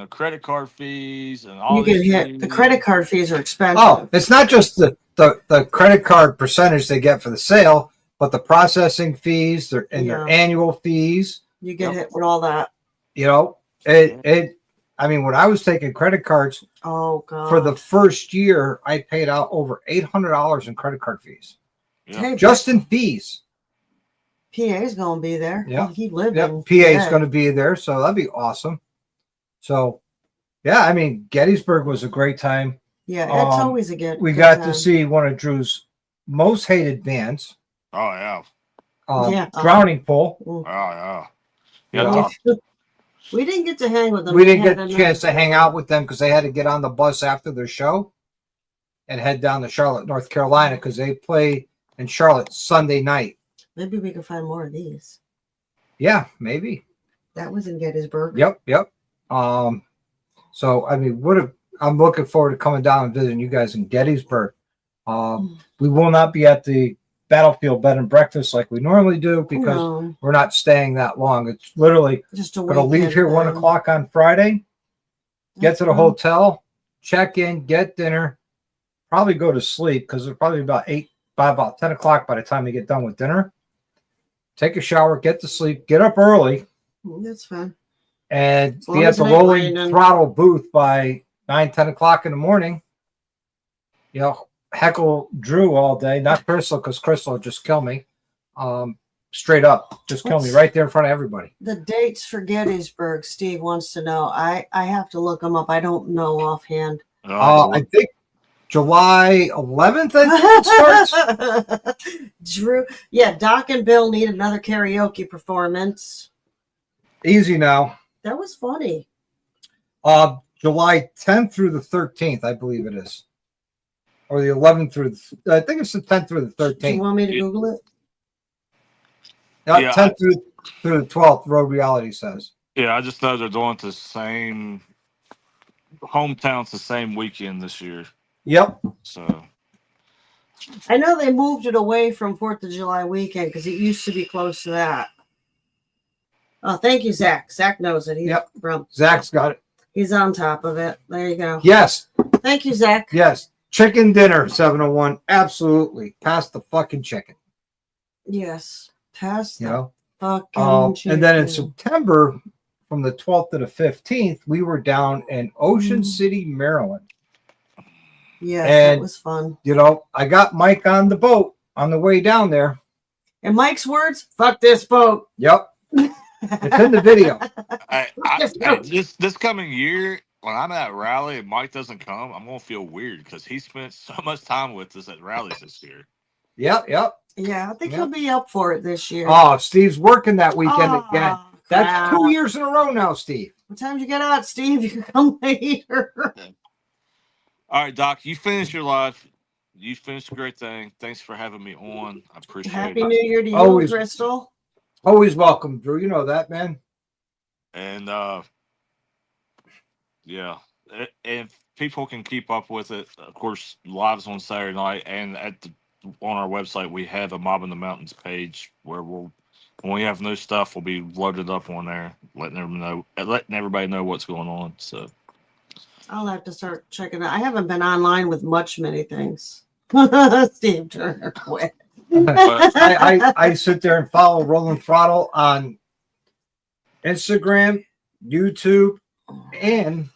credit card fees, and all You get hit. fees, The credit card fees are expensive. Oh, it's not just the credit card percentage they get for the sale, but the processing fees, their annual fees. You get hit with all that. I mean, when I was taking credit cards, oh god, for the first year, I paid out over $800 in credit card fees, hey, just in fees. PA's gonna be there. Yeah, he lived. Yep, PA's going to be there, so that'd be awesome. So, yeah, I mean, Gettysburg was a great time. Yeah, it's always a good. We got to see one of Drew's most hated bands. Oh yeah. Drowning Pool. Oh yeah. Yeah. We didn't get to hang with them. We didn't get a chance to hang out with them because they had to get on the bus after their show and head down to Charlotte, North Carolina, because they play in Charlotte Sunday night. Maybe we can find more of these. Yeah, maybe. That was in Gettysburg. Yep. So I mean, I'm looking forward to coming down and visiting you guys in Gettysburg. We will not be at the Battlefield Bed and Breakfast like we normally do because we're not staying that long. It's literally just going to leave here 1 o'clock on Friday, get to the hotel, check in, get dinner, probably go to sleep because it's probably about 10 o'clock by the time we get done with dinner. Take a shower, get to sleep, get up early. That's fine. And be at the Rolling Throttle booth by 9-10 o'clock in the morning. Heckle Drew all day, not Crystal, because Crystal will just kill me. Straight up, just kill me right there in front of everybody. The dates for Gettysburg, Steve wants to know. I have to look them up. I don't know offhand. I think July 11th it starts. Drew, Doc and Bill need another karaoke performance. Easy now. That was funny. July 10th through the 13th, I believe it is. Or the 11th through, I think it's the 10th through the 13th. Do you want me to Google it? 10th through the 12th, Road Reality says. Yeah, I just know they're doing the same hometowns the same weekend this year. Yep. So I know they moved it away from 4th of July weekend because it used to be close to that. Oh, thank you, Zach. Zach knows it. Zach's got it. He's on top of it. There you go. Yes. Thank you, Zach. Yes. Chicken dinner, 701. Absolutely. Pass the fucking chicken. Yes. Pass You the know? fucking chicken. And then in September, from the 12th to the 15th, we were down in Ocean City, Maryland. Yeah, and, that was fun. You know, I got Mike on the boat on the way down there. In Mike's words, fuck this boat. Yep. It's in the video. This coming year, when I'm at rally and Mike doesn't come, I'm gonna feel weird because he spent so much time with us at rallies this year. Yep. Yeah, I think he'll be up for it this year. Oh, Steve's working that weekend again. That's Crap. 2 years in a row now, Steve. What time did you get out, Steve? You can come later. All right, Doc, you finished your life. You finished a great thing. Thanks for having me on. I appreciate it. Happy New Year to you, Always. Crystal. Always welcome, Drew. You know that, man. And yeah, if people can keep up with it, of course, lives on Saturday night, and on our website we have a Mob in the Mountains page where when we have new stuff, we'll be loaded up on there, letting everybody know what's going on. So I'll have to start checking it. I haven't been online with many things. Steve Turner quit. I sit there and follow Rolling Throttle on Instagram, YouTube, and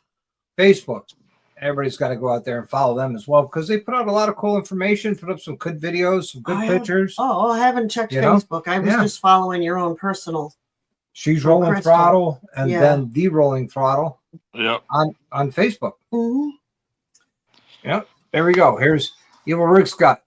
Facebook. Everybody's got to go out there and follow them as well because they put out a lot of cool information, put up some good videos, some good pictures. I haven't checked Facebook. I was just following your own personal. She's Rolling Throttle and then The Rolling Throttle. Yep. On Facebook. Mm-hmm. Yep. There we go. Here's Evil Rick's got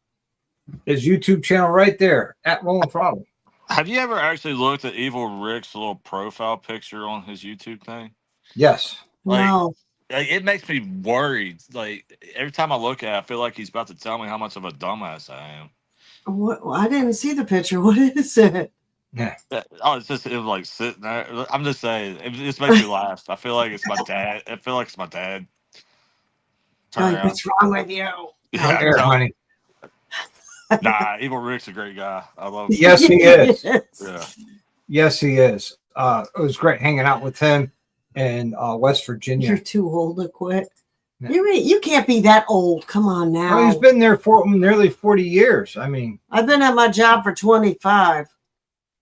his YouTube channel right there at Rolling Throttle. Have you ever actually looked at Evil Rick's little profile picture on his YouTube thing? Yes. No. It makes me worried. Like every time I look at it, I feel like he's about to tell me how much of a dumbass I am. What? I didn't see the picture. What is it? Yeah. Oh, it's just him like sitting there. I'm just saying, it just makes me laugh. I feel like it's my dad. I feel like it's my dad. What's wrong with you? Yeah, there, honey. Nah, Evil Rick's a great guy. I love him. Yes, he is. Yeah. Yes, he is. It was great hanging out with him in West Virginia. You're too old to quit. Yeah. You can't be that old. Come on now. Well, he's been there for nearly 40 years. I mean, I've been at my job for 25.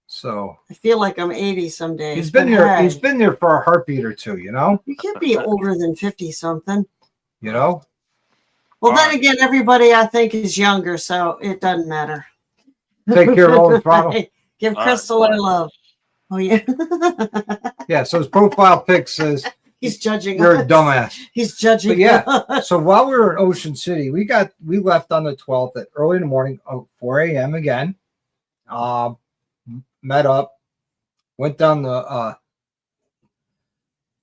So I feel like I'm 80 some days. He's been there. Hey, he's been there for a heartbeat or two. You know. You can't be older than 50 something. You know. Well, then again, everybody I think is younger, so it doesn't matter. Take care of Rolling Throttle. Give Crystal our love. Oh yeah. Yeah. So his profile pic says he's judging. You're a dumbass. He's judging. But yeah. So while we were in Ocean City, we left on the 12th at early in the morning, 4 a.m. again. Met up, went down the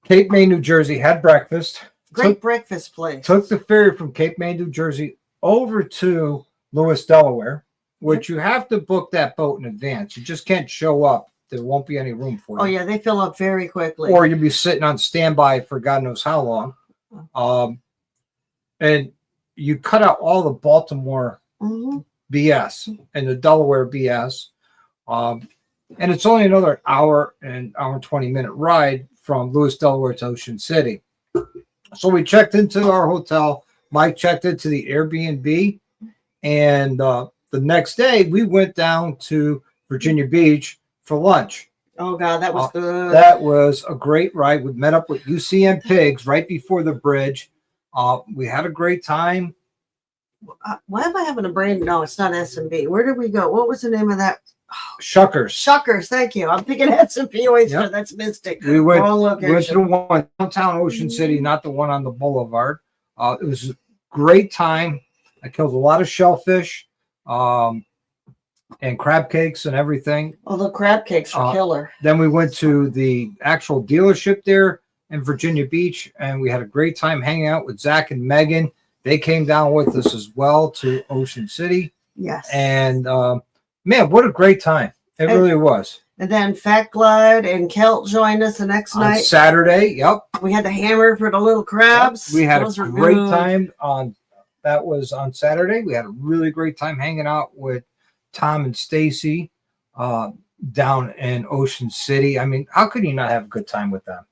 Cape May, New Jersey, had breakfast. Great breakfast place. Took the ferry from Cape May, New Jersey, over to Lewis, Delaware, which you have to book that boat in advance. You just can't show up. There won't be any room for you. Oh, yeah, they fill up very quickly. Or you'll be sitting on standby for God knows how long. And you cut out all the Baltimore BS and the Delaware BS. And it's only another hour and 20-minute ride from Lewis, Delaware to Ocean City. So we checked into our hotel. Mike checked into the Airbnb. And the next day, we went down to Virginia Beach for lunch. Oh, God, that was good. That was a great ride. We met up with UCM Pigs right before the bridge. We had a great time. Why am I having a brain? No, it's not S&B. Where did we go? What was the name of that? Shuckers. Shuckers, thank you. I'm thinking S&P Oyster. Yep. That's Mystic. We went to the one downtown Ocean City, not the one on the boulevard. It was a great time. I killed a lot of shellfish and crab cakes and everything. Oh, the crab cakes are killer. Then we went to the actual dealership there in Virginia Beach, and we had a great time hanging out with Zach and Megan. They came down with us as well to Ocean City. Yes. And man, what a great time. It really was. And then Fat Blood and Kelt joined us the next night. Saturday, yep. We had the hammer for the little crabs. Yep. We had a great time that was on Saturday. We had a really great time hanging out with Tom and Stacy. down in Ocean City. I mean, how could you not have a good time with them?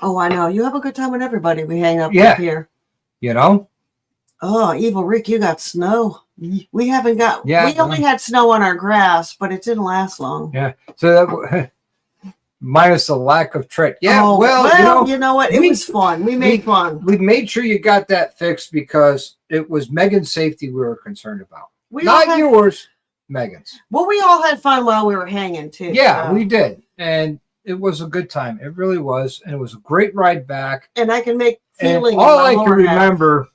Oh, I know. You have a good time with everybody we hang up Yeah. with here. You know? Oh, Evil Rick, you got snow. We haven't got. Yeah, we only had snow on our grass, but it didn't last long. Yeah. So that minus the lack of trick. Yeah. Oh, well, you know what? It was fun. We made fun. We made sure you got that fixed because it was Megan's safety we were concerned about. We Not yours, Megan's. Well, we all had fun while we were hanging too. Yeah, so. we did. And it was a good time. It really was. And it was a great ride back. And I can make feeling. And all I can remember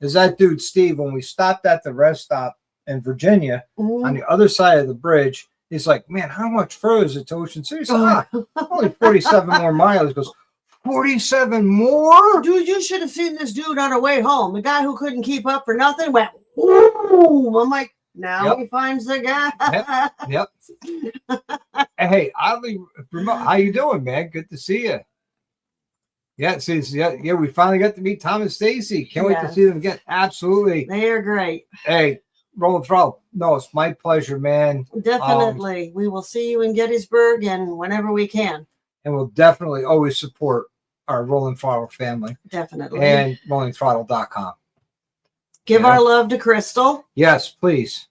is that dude, Steve, when we stopped at the rest stop in Virginia on the other side of the bridge, he's like, man, how much further is it to Ocean City? So, only 47 more miles. He goes, 47 more? Dude, you should have seen this dude on our way home. The guy who couldn't keep up for nothing went, ooh. I'm like, now he finds the guy. Yep. Hey, Oddly, how you doing, man? Good to see you. Yeah, we finally got to meet Tom and Stacy. Can't wait to see them again. Absolutely. They are great. Hey, Rolling Throttle. No, it's my pleasure, man. Definitely. We will see you in Gettysburg and whenever we can. And we'll definitely always support our Rolling Throttle family. Definitely. And rollingthrottle.com. Give our love to Crystal. Yes, please.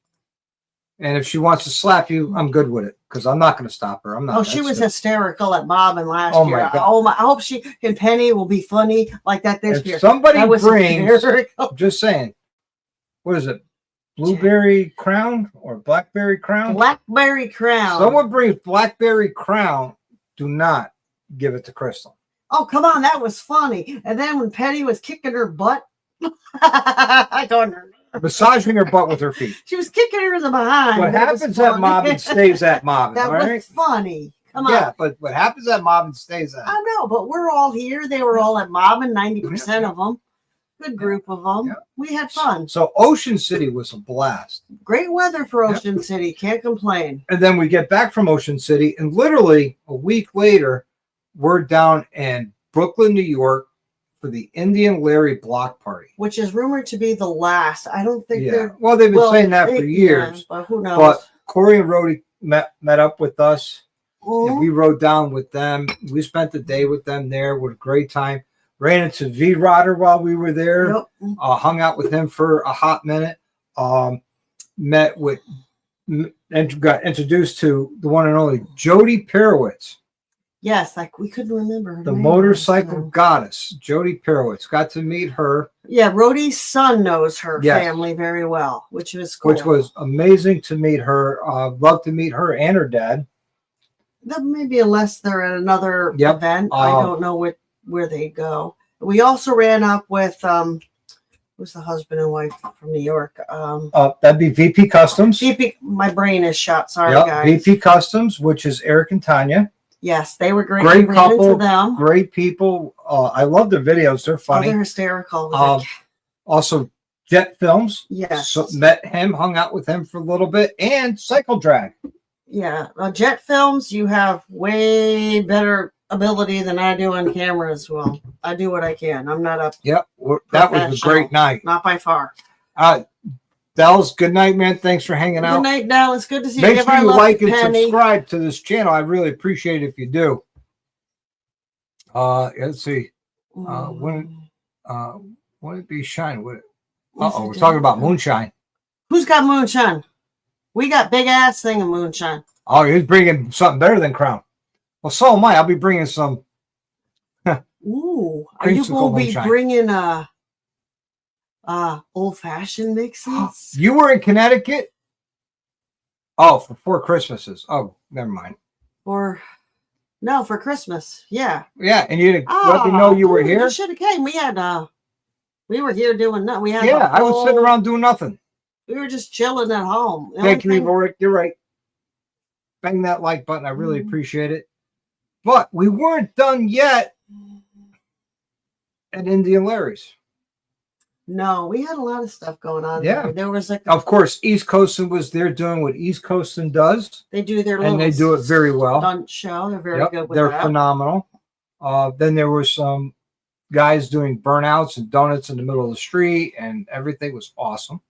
And if she wants to slap you, I'm good with it because I'm not going to stop her. I'm not. Oh, she was hysterical at Bobbin last year. My God. Oh my! I hope she and Penny will be funny like that this year. Somebody brings. Just saying. What is it? Blueberry Crown or Blackberry Crown? Blackberry Crown. Someone brings Blackberry Crown. Do not give it to Crystal. Oh, come on. That was funny. And then when Penny was kicking her butt, I don't know. Massaging her butt with her feet. She was kicking her in the behind. What happens at Mobbin stays at Mobbin. That was funny. Come on. Yeah, but what happens at Mobbin stays at. I know, but we're all here. They were all at Mobbin, 90% of them. Good group of them. Yeah. We had fun. So Ocean City was a blast. Great weather for Ocean City. Can't complain. And then we get back from Ocean City, and literally a week later, we're down in Brooklyn, New York, for the Indian Larry block party, which is rumored to be the last. I don't think they're. Well, they've been saying that for years. But who knows? But Corey and Rhodey met up with us, and we rode down with them. We spent the day with them there. With a great time. Ran into V-Rodder while we were there. Hung out with him for a hot minute. Met with and got introduced to the one and only Jody Perowitz. Yes, like we couldn't remember her the name. motorcycle goddess, Jody Perowitz. Got to meet her. Yeah, Rhodey's son knows her family very well, which was cool. Which was amazing to meet her. Love to meet her and her dad. That maybe unless they're at another event. I don't know where they go. We also ran up with who's the husband and wife from New York? That'd be VP Customs. VP, my brain is shot. Sorry, guys. VP Customs, which is Eric and Tanya. Yes, they were great. Great couple, them. Great people. I love their videos. They're funny. They're hysterical. Also, Jet Films. Yes. So met him, hung out with him for a little bit, and Cycle Drag. Yeah. Jet Films, you have way better ability than I do on camera as well. I do what I can. I'm not up. Yep. That was a great night. Not by far. Dallas, good night, man. Thanks for hanging out. Good night, Dallas. Good to see you. Make sure you like and subscribe to this channel. I really appreciate it if you do. Let's see. Wouldn't it be shine? We're talking about moonshine. Who's got moonshine? We got big ass thing of moonshine. Oh, he's bringing something better than Crown. Well, so am I. I'll be bringing some. Ooh, are you going to be bringing old-fashioned mixes? You were in Connecticut? Oh, for 4 Christmases. Oh, never mind. For Christmas. Yeah. Yeah, and you let me know you were here? You should have came. We were here doing nothing. I was sitting around doing nothing. We were just chilling at home. Thank you, Rick. You're right. Bang that like button. I really appreciate it. But we weren't done yet at Indian Larry's. No, we had a lot of stuff going on. Yeah. There was of course, East Coastin was there doing what East Coastin does. They do their and they do it very well. Stunt show. They're very good with that. They're phenomenal. Then there were some guys doing burnouts and donuts in the middle of the street, and everything was awesome.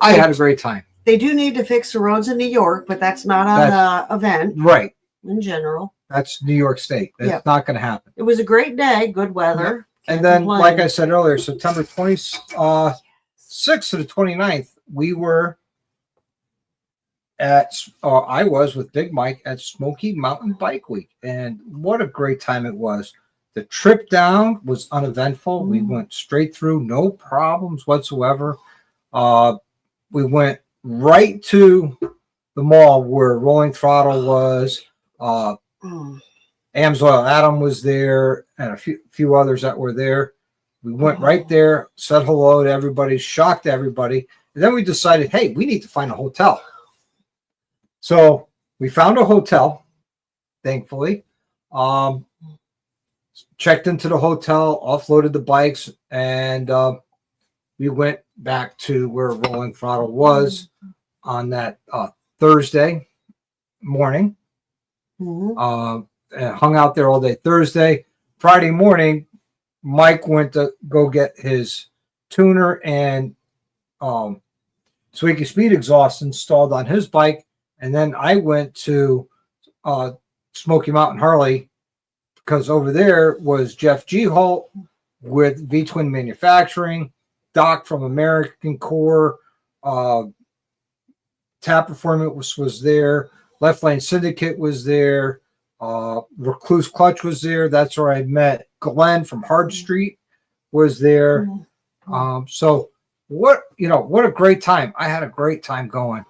I had a great time. They do need to fix the roads in New York, but that's not on the event. Right. In general. That's New York State. That's not going to happen. It was a great day, good weather. Yep. And then, like I said earlier, September 26th to the 29th, we were I was with Big Mike at Smoky Mountain Bike Week. And what a great time it was. The trip down was uneventful. We went straight through, no problems whatsoever. We went right to the mall where Rolling Throttle was. Amsoil Adam was there, and a few others that were there. We went right there, said hello to everybody, shocked everybody, and then we decided, hey, we need to find a hotel. So we found a hotel, thankfully. Checked into the hotel, offloaded the bikes, and we went back to where Rolling Throttle was on that Thursday morning. And hung out there all day Thursday. Friday morning, Mike went to go get his tuner and Squeaky Speed exhaust installed on his bike. And then I went to Smoky Mountain Harley because over there was Jeff G. Holt with V-Twin Manufacturing, Doc from American Core, Tap Performance was there, Left Lane Syndicate was there, Recluse Clutch was there. That's where I met Glenn from Hard Street was there. So what a great time. I had a great time going,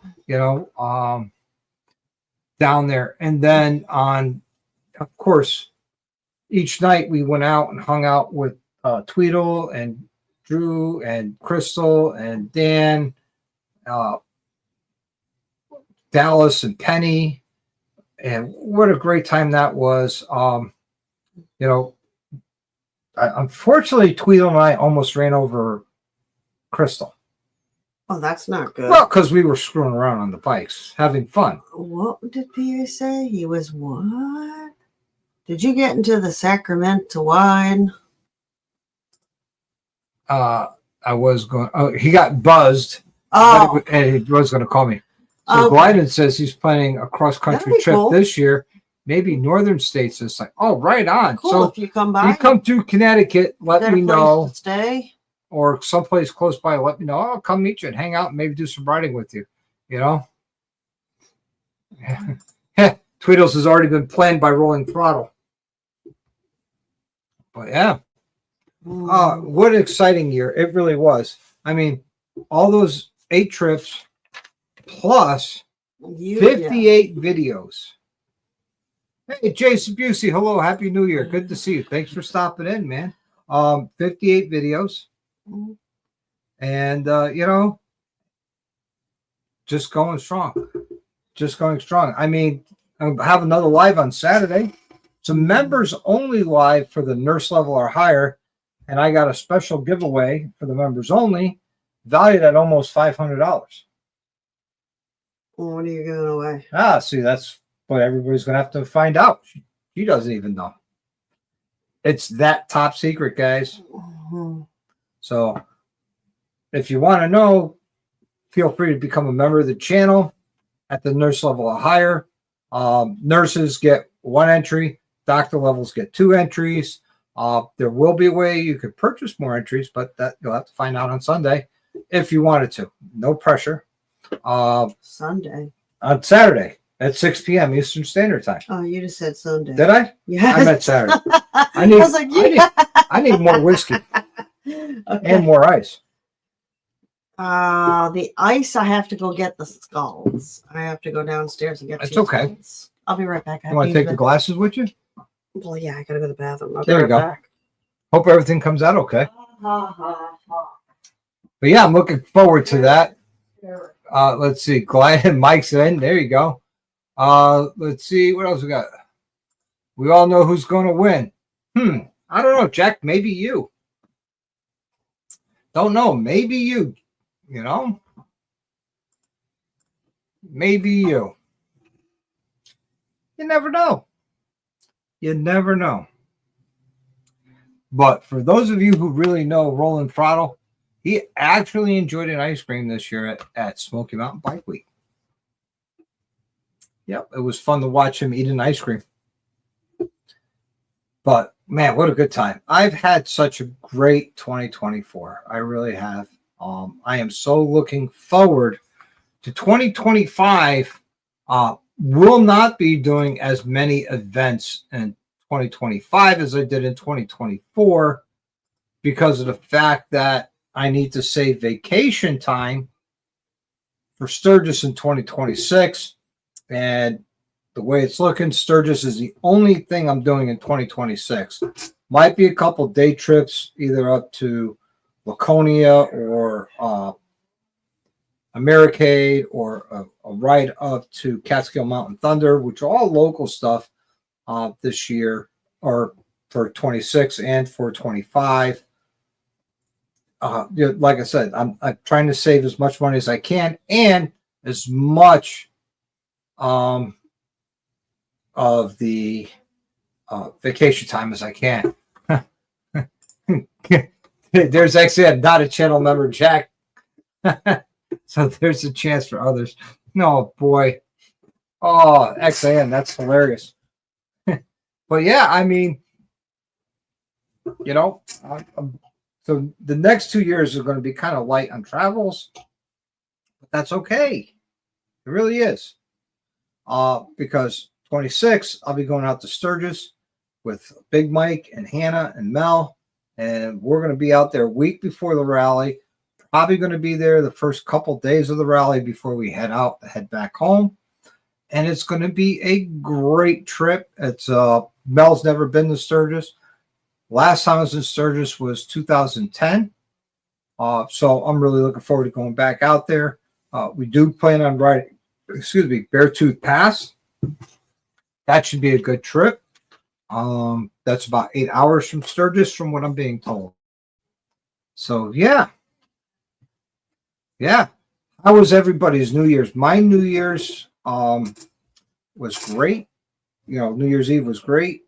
down there. And then of course, each night we went out and hung out with Tweedle and Drew and Crystal and Dan, Dallas and Penny. And what a great time that was. Unfortunately, Tweedle and I almost ran over Crystal. Oh, that's not good. Well, because we were screwing around on the bikes, having fun. What did PA say? He was what? Did you get into the Sacramento wine? I was going. Oh, he got buzzed. Oh, and he was going to call me. So Glyden says he's planning a cross-country trip this year, maybe northern states this time. Oh, right on. Cool. So if you come by, you come through Connecticut, let me know. Stay. Or someplace close by, let me know. I'll come meet you and hang out and maybe do some riding with you. Tweedles has already been planned by Rolling Throttle. But yeah. What an exciting year. It really was. I mean, all those 8 trips plus 58 videos. Hey, Jason Busey. Hello. Happy New Year. Good to see you. Thanks for stopping in, man. 58 videos. And, just going strong. I mean, I have another live on Saturday. It's a members only live for the nurse level or higher. And I got a special giveaway for the members only, valued at almost $500. Well, what are you giving away? See, that's what everybody's going to have to find out. She doesn't even know. It's that top secret, guys. So if you want to know, feel free to become a member of the channel at the nurse level or higher. Nurses get 1 entry. Doctor levels get 2 entries. There will be a way you could purchase more entries, but that you'll have to find out on Sunday if you wanted to. No pressure. Sunday. On Saturday at 6 p.m. Eastern Standard Time. Oh, you just said Sunday. Did I? Yeah. I meant Saturday. I need more whiskey and more ice. The ice, I have to go get the skulls. I have to go downstairs and get the skulls. I'll be right back. You want to take the glasses with you? Well, yeah, I gotta go to the bathroom. There you go. Back. Hope everything comes out okay. But yeah, I'm looking forward to that. Let's see. Glide and Mike's in. There you go. Let's see. What else we got? We all know who's going to win. I don't know, Jack. Maybe you. Don't know. Maybe you. Maybe you. You never know. You never know. But for those of you who really know Rolling Throttle, He actually enjoyed an ice cream this year at Smoky Mountain Bike Week. Yep, it was fun to watch him eat an ice cream. But man, what a good time. I've had such a great 2024. I really have. I am so looking forward to 2025. Will not be doing as many events in 2025 as I did in 2024 because of the fact that I need to save vacation time for Sturgis in 2026. And the way it's looking, Sturgis is the only thing I'm doing in 2026. Might be a couple day trips, either up to Laconia or Americade or a ride up to Catskill Mountain Thunder, which are all local stuff this year or for 26 and for 25. Like I said, I'm trying to save as much money as I can and as much of the vacation time as I can. There's actually not a channel member, Jack. So there's a chance for others. No, boy. Oh, XAN, that's hilarious. But yeah, I mean, so the next 2 years are going to be kind of light on travels, but that's okay. It really is. Because 26, I'll be going out to Sturgis with Big Mike and Hannah and Mel, and we're going to be out there a week before the rally. Probably going to be there the first couple days of the rally before we head back home. And it's going to be a great trip. It's Mel's never been to Sturgis. Last time I was in Sturgis was 2010. So I'm really looking forward to going back out there. We do plan on riding, Beartooth Pass. That should be a good trip. That's about 8 hours from Sturgis from what I'm being told. So yeah. How was everybody's New Year's? My New Year's was great. New Year's Eve was great.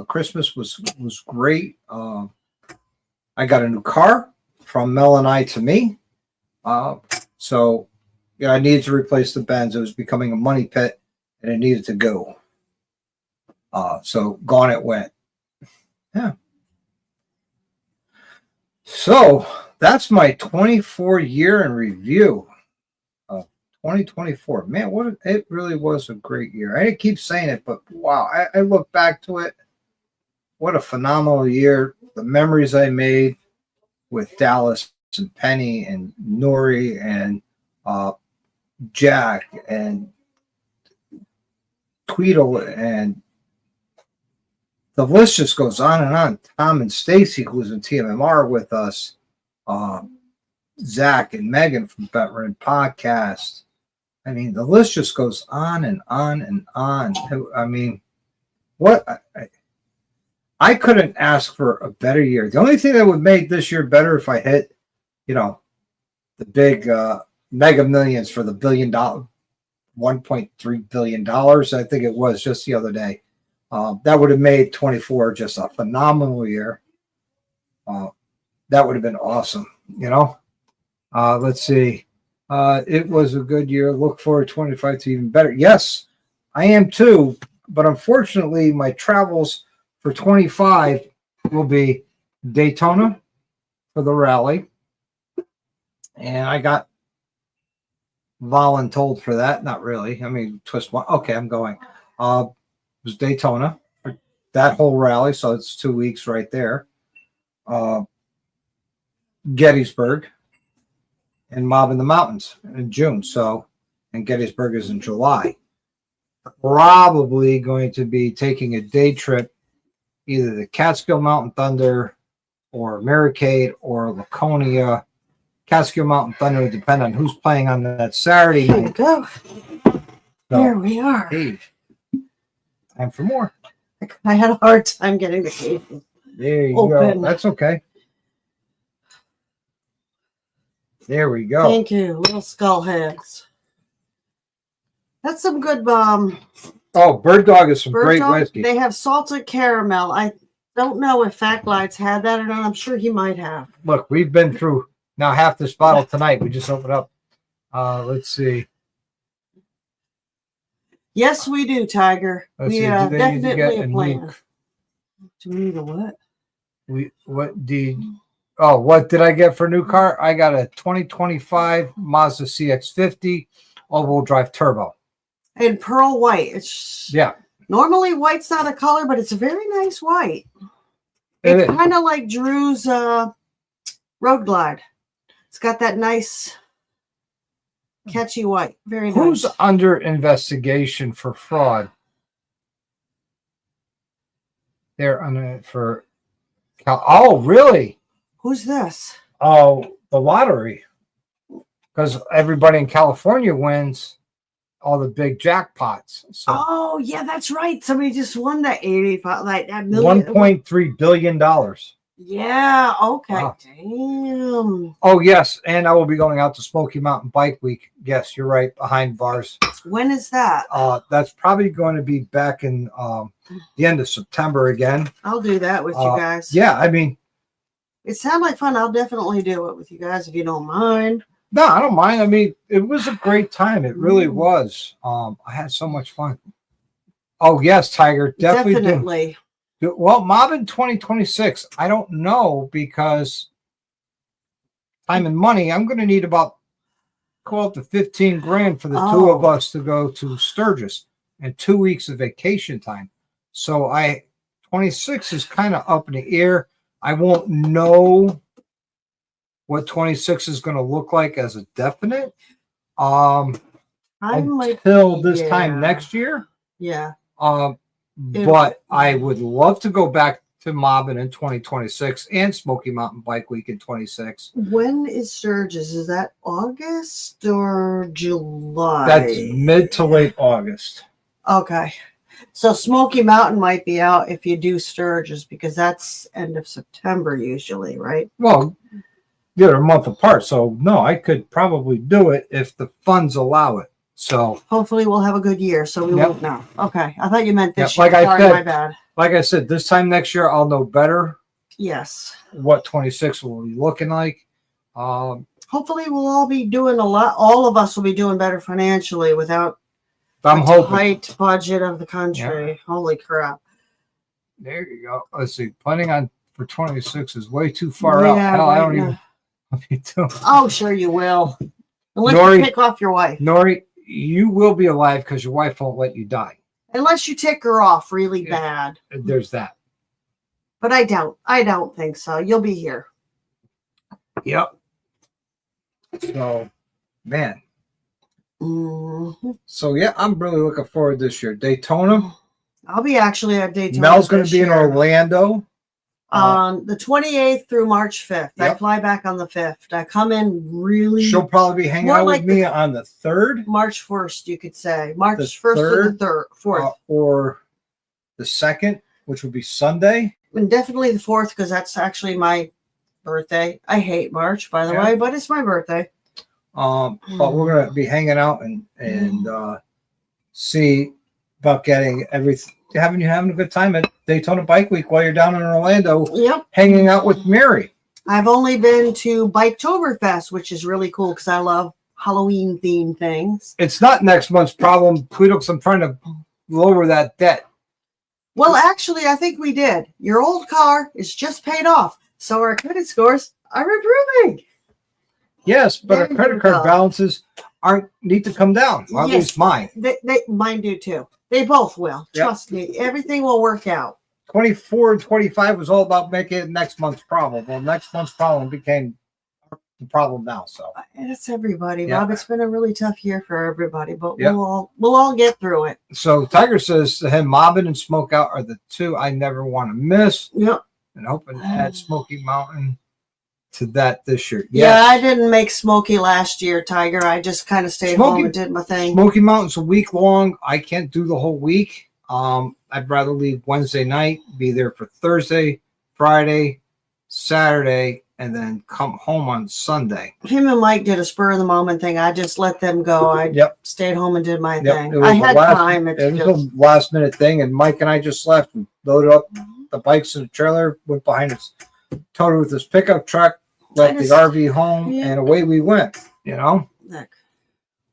Christmas was great. I got a new car from Mel and I to me. So I needed to replace the Benz. It was becoming a money pit and it needed to go. So gone it went. Yeah. So that's my 24 year in review of 2024. Man, it really was a great year. I keep saying it, but wow, I look back to it. What a phenomenal year. The memories I made with Dallas and Penny and Nori and Jack and Tweedle, and the list just goes on and on. Tom and Stacy, who was in TMMR with us, Zach and Megan from Veteran Podcast. I mean, the list just goes on and on and on. I mean, I couldn't ask for a better year. The only thing that would make this year better if I hit, the big mega millions for the $1 billion, $1.3 billion. I think it was just the other day. That would have made 24 just a phenomenal year. That would have been awesome, Let's see. It was a good year. Look forward to 25 to even better. Yes, I am too. But unfortunately, my travels for 25 will be Daytona for the rally. And I got voluntold for that. Not really. I mean, twist one. Okay, I'm going. It was Daytona for that whole rally. So it's 2 weeks right there. Gettysburg and Mob in the Mountains in June. So, and Gettysburg is in July. Probably going to be taking a day trip, either the Catskill Mountain Thunder or Americade or Laconia. Catskill Mountain Thunder would depend on who's playing on that Saturday There you night. go. There we are. Hey, time for more. I had a hard time getting the case. There you Open. go. That's okay. There we go. Thank you, little skull heads. That's some good Oh, Bird Dog is some Bird great Dog. whiskey. They have salted caramel. I don't know if Fact Lights had that or not. I'm sure he might have. Look, we've been through Now half this bottle tonight. We just opened up. Let's see. Yes, we do, Tiger. Let's We see. Do they need to definitely get a a plan. new? Do we need a what? What did I get for a new car? I got a 2025 Mazda CX-50 all-wheel drive turbo. And pearl white. It's normally white's not a color, but it's a very nice white. It's kind of like Drew's Road Glide. It's got that nice catchy white. Very nice. Who's under investigation for fraud? They're under for. Oh, really? Who's this? Oh, the lottery. Because everybody in California wins all the big jackpots. So oh, yeah, that's right. Somebody just won that 85, like that million. $1.3 billion. Yeah, okay. Wow. Damn. Oh, yes. And I will be going out to Smoky Mountain Bike Week. Yes, you're right. Behind bars. When is that? That's probably going to be back in the end of September again. I'll do that with you guys. Yeah, I mean. It sounds like fun. I'll definitely do it with you guys if you don't mind. No, I don't mind. I mean, it was a great time. It really was. I had so much fun. Oh, yes, Tiger. Definitely. Well, Mobbin 2026. I don't know because time and money. I'm going to need about call it to 15 grand for the two of us to go to Sturgis and 2 weeks of vacation time. So 26 is kind of up in the air. I won't know what 26 is going to look like as a definite until this time next year. Yeah. But I would love to go back to Mobbin in 2026 and Smoky Mountain Bike Week in 26. When is Sturgis? Is that August or July? That's mid to late August. Okay. So Smoky Mountain might be out if you do Sturgis because that's end of September usually, right? Well, they're a month apart. So, no, I could probably do it if the funds allow it. So hopefully we'll have a good year. So we won't know. Okay. I thought you meant this year. Sorry, my bad. Like I said, this time next year, I'll know better. Yes. What 26 will be looking like. Hopefully we'll all be doing a lot. All of us will be doing better financially without tight budget of the country. Yeah. Holy crap. There you go. Let's see. Planning on for 26 is way too far out. Hell, I don't even. Oh, sure you will. Unless you pick off your wife. Nori, you will be alive because your wife won't let you die. Unless you tick her off really bad. There's that. But I don't think so. You'll be here. Yep. So, man. Mm-hmm. So, yeah, I'm really looking forward this year. Daytona. I'll be actually at Daytona. Mel's going to be in Orlando. The 28th through March 5th. Yep. I fly back on the 5th. I come in really. She'll probably be hanging out with me on the 3rd. March 1st, you could say. March 1st to the 4th. Or the 2nd, which would be Sunday. And definitely the 4th, because that's actually my birthday. I hate March, by the way, but it's my birthday. But we're going to be hanging out and see about getting everything. Having a good time at Daytona Bike Week while you're down in Orlando. Yep. Hanging out with Mary. I've only been to Biketoberfest, which is really cool because I love Halloween themed things. It's not next month's problem. Quidux, I'm trying to lower that debt. Well, actually, I think we did. Your old car is just paid off, so our credit scores are improving. Yes, but our credit card balances need to come down. Well, at least mine. Mine do too. They both will. Yep. Trust me. Everything will work out. 24 and 25 was all about making it next month's problem. Well, next month's problem became the problem now. So it's everybody, Rob. It's been a really tough year for everybody, but we'll all get through it. So Tiger says to him, Mobbin and Smoke Out are the two I never want to miss. Yep. And hoping to add Smoky Mountain to that this year. Yeah, I didn't make Smoky last year, Tiger. I just kind of stayed home and did my thing. Smoky Mountain's a week long. I can't do the whole week. I'd rather leave Wednesday night, be there for Thursday, Friday, Saturday, and then come home on Sunday. Him and Mike did a spur of the moment thing. I just let them go. I stayed home and did my thing. I had time. It was a last minute thing, and Mike and I just left and loaded up the bikes in the trailer, went behind us, towed it with his pickup truck, left the RV home, and away we went. You know. Look.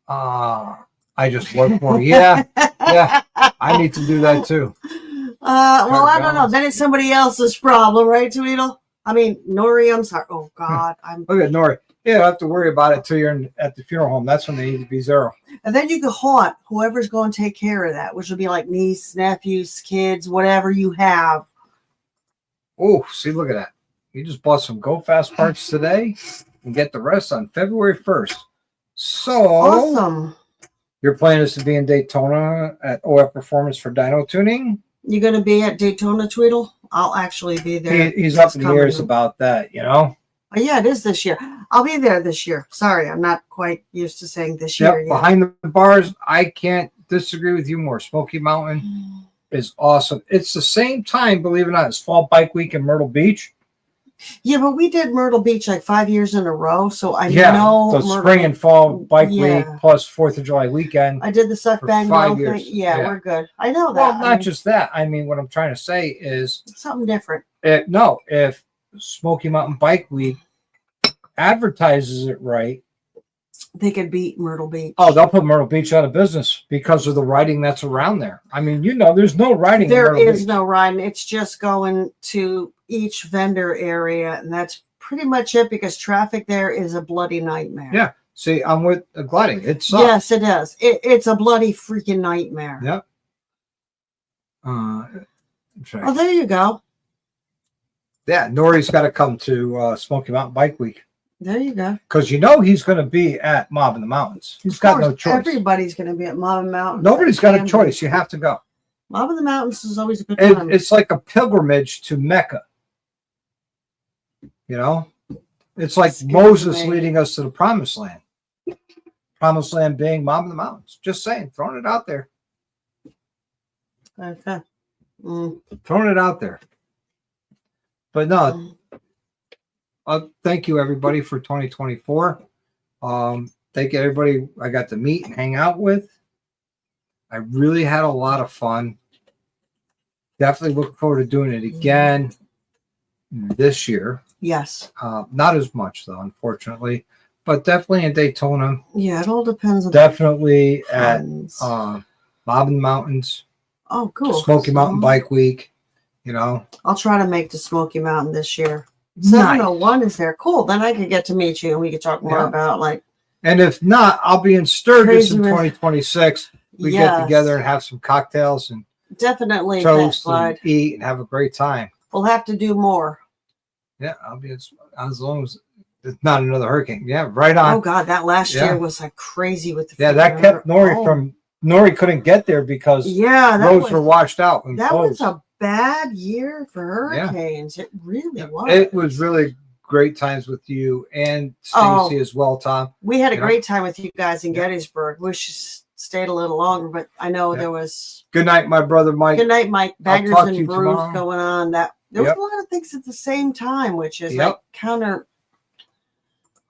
I just work more. Yeah, yeah. I need to do that too. Well, I don't know. Then it's somebody else's problem, right, Tweedle? I mean, Nori, I'm sorry. Oh, God. Look at Nori. Yeah, don't have to worry about it till you're at the funeral home. That's when they need to be zero. And then you can haunt whoever's going to take care of that, which will be like niece, nephews, kids, whatever you have. Oh, see, look at that. You just bought some Go Fast parts today and get the rest on February 1st. So awesome. Your plan is to be in Daytona at OF Performance for dyno tuning? You going to be at Daytona, Tweedle? I'll actually be there. He's up in the ears about that, you know? Oh, yeah, it is this year. I'll be there this year. Sorry, I'm not quite used to saying this year yet. Behind the bars, I can't disagree with you more. Smoky Mountain is awesome. It's the same time, believe it or not, as Fall Bike Week in Myrtle Beach. Yeah, but we did Myrtle Beach like 5 years in a row, so I know the spring and fall bike week plus 4th of July weekend. I did the Suck Bang Row thing. Yeah, we're good. I know that. Well, not just that. I mean, what I'm trying to say is something different. If Smoky Mountain Bike Week advertises it right, they could beat Myrtle Beach. Oh, they'll put Myrtle Beach out of business because of the riding that's around there. I mean, there's no riding. There is no riding. It's just going to each vendor area, and that's pretty much it because traffic there is a bloody nightmare. Yeah. See, I'm with gliding. It sucks. Yes, it does. It's a bloody freaking nightmare. Yep. Oh, there you go. Yeah, Nori's got to come to Smoky Mountain Bike Week. There you go. Because he's going to be at Mob in the Mountains. He's got no choice. Everybody's going to be at Mob in the Mountains. Nobody's got a choice. You have to go. Mob in the Mountains is always a good time. It's like a pilgrimage to Mecca. You know? It's like Moses leading us to the Promised Land. Promised Land being Mob in the Mountains. Just saying. Throwing it out there. Okay. Throwing it out there. But no, thank you everybody for 2024. Thank you everybody I got to meet and hang out with. I really had a lot of fun. Definitely looking forward to doing it again this year. Yes. Not as much though, unfortunately, but definitely in Daytona. Yeah, it all depends on definitely at Mob in the Mountains. Oh, cool. Smoky Mountain Bike Week. You know, I'll try to make the Smoky Mountain this year. 701 is there. Cool. Then I could get to meet you and we could talk more about like. And if not, I'll be in Sturgis in 2026. We get together and have some cocktails and definitely toast and eat and have a great time. We'll have to do more. Yeah, I'll be as long as it's not another hurricane. Yeah, right on. Oh God, that last year was like crazy with the. Yeah, that kept Nori from. Nori couldn't get there because roads were washed out. And that was a bad year for hurricanes. It really was. It was really great times with you and Stacy as well, Tom. We had a great time with you guys in Gettysburg. Wish you stayed a little longer, but I know there was. Good night, my brother Mike. Good night, Mike. Baggers and brews going on. There was a lot of things at the same time, which is like counter.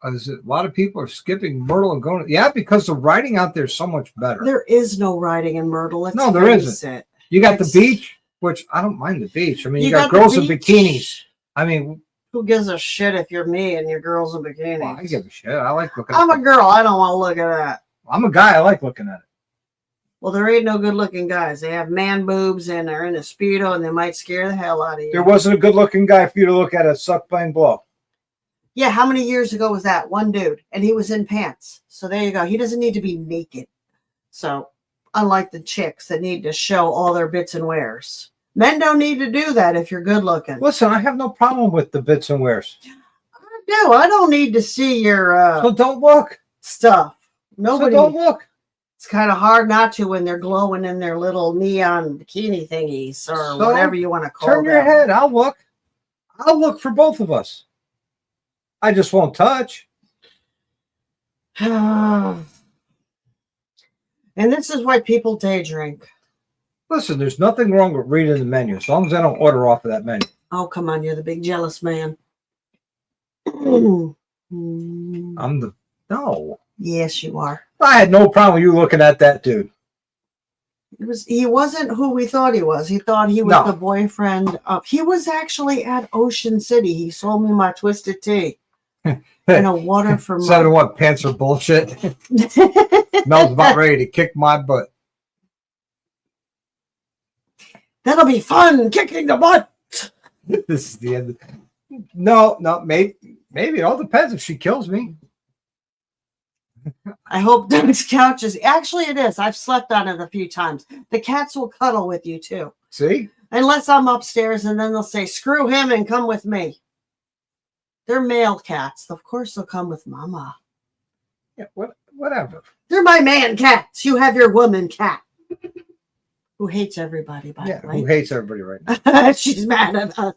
A lot of people are skipping Myrtle and going. Yeah, because the riding out there is so much better. There is no riding in Myrtle. No, there isn't. You got the beach, which I don't mind the beach. I mean, you got girls in bikinis. I mean, who gives a shit if you're me and your girls in bikinis? Well, I give a shit. I like looking. I'm a girl. I don't want to look at that. I'm a guy. I like looking at it. Well, there ain't no good-looking guys. They have man boobs and they're in a Speedo, and they might scare the hell out of you. There wasn't a good-looking guy for you to look at a suck, bang, blow. Yeah, how many years ago was that? One dude, and he was in pants. So there you go. He doesn't need to be naked. So unlike the chicks that need to show all their bits and wares. Men don't need to do that if you're good looking. Listen, I have no problem with the bits and wares. I do. I don't need to see your so don't look stuff. Nobody. So don't look. It's kind of hard not to when they're glowing in their little neon bikini thingies or whatever you want to call them. Turn your head. I'll look. I'll look for both of us. I just won't touch. And this is why people day drink. Listen, there's nothing wrong with reading the menu as long as I don't order off of that menu. Oh, come on. You're the big jealous man. No. Yes, you are. I had no problem with you looking at that dude. He wasn't who we thought he was. He thought he was the boyfriend of. He was actually at Ocean City. He sold me my twisted tea. And a water for Instead of what, pants are bullshit. Mel's about ready to kick my butt. That'll be fun, kicking the butt. This is the end. No, maybe it all depends if she kills me. I hope Doug's couch is actually it is. I've slept on it a few times. The cats will cuddle with you too. See? Unless I'm upstairs and then they'll say, screw him and come with me. They're male cats. Of course they'll come with mama. Yeah, whatever. They're my man cats. You have your woman cat. Who hates everybody, by the way. Who hates everybody right now. She's mad at us.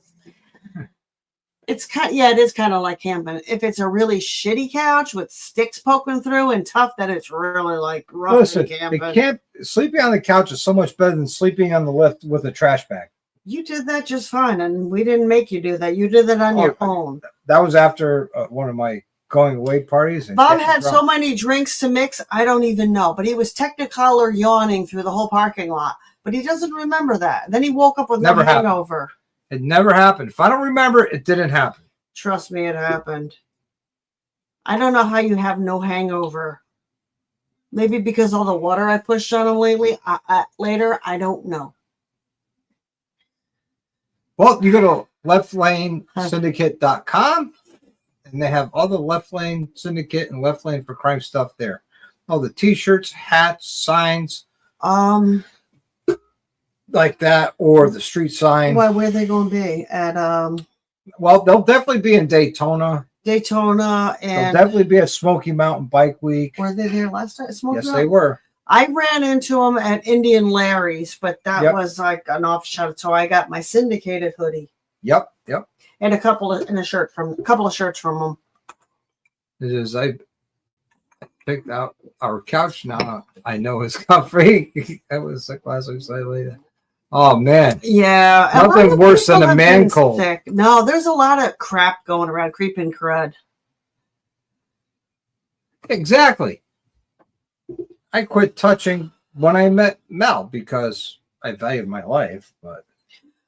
It's it is kind of like camping. If it's a really shitty couch with sticks poking through and tough, then it's really like rough. Listen, sleeping on the couch is so much better than sleeping on the lift with a trash bag. You did that just fine, and we didn't make you do that. You did that on your own. That was after one of my going away parties. Bob had so many drinks to mix, I don't even know. But he was technicolor yawning through the whole parking lot. But he doesn't remember that. Then he woke up with no hangover. It never happened. If I don't remember, it didn't happen. Trust me, it happened. I don't know how you have no hangover. Maybe because all the water I pushed on him lately. Later, I don't know. Well, you go to leftlanesyndicate.com and they have all the Left Lane Syndicate and Left Lane for Crime stuff there. All the t-shirts, hats, signs. Like that, or the street sign. Where are they going to be? At well, they'll definitely be in Daytona. And they'll definitely be at Smoky Mountain Bike Week. Were they there last time? Yes, they were. I ran into them at Indian Larry's, but that was like an off shot. So I got my syndicated hoodie. Yep. And a couple of shirts from them. I picked out our couch now. I know it's comfy. That was like last week's later. Oh man. Yeah. Nothing worse than a man cold. Sick. No, there's a lot of crap going around, creeping crud. Exactly. I quit touching when I met Mel because I valued my life, but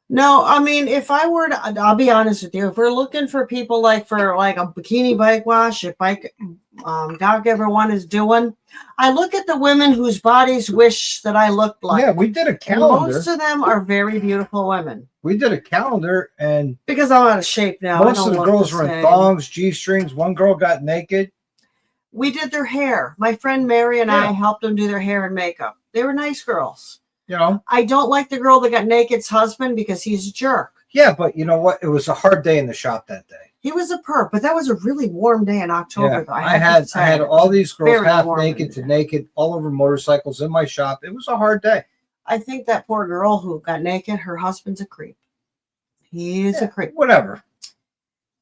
no, I mean, if I were to, I'll be honest with you, if we're looking for people for like a bikini bike wash, if Doc ever one is doing, I look at the women whose bodies wish that I looked like. Yeah, we did a calendar. And most of them are very beautiful women. We did a calendar, and because I'm out of shape now. Most of the girls were in thongs, G-strings. One girl got naked. We did their hair. My friend Mary and I helped them do their hair and makeup. They were nice girls. You know, I don't like the girl that got naked's husband because he's a jerk. Yeah, but you know what? It was a hard day in the shop that day. He was a perp, but that was a really warm day in October. Yeah, I had all these girls half naked to naked all over motorcycles in my shop. It was a hard day. I think that poor girl who got naked, her husband's a creep. He is a creep. Whatever.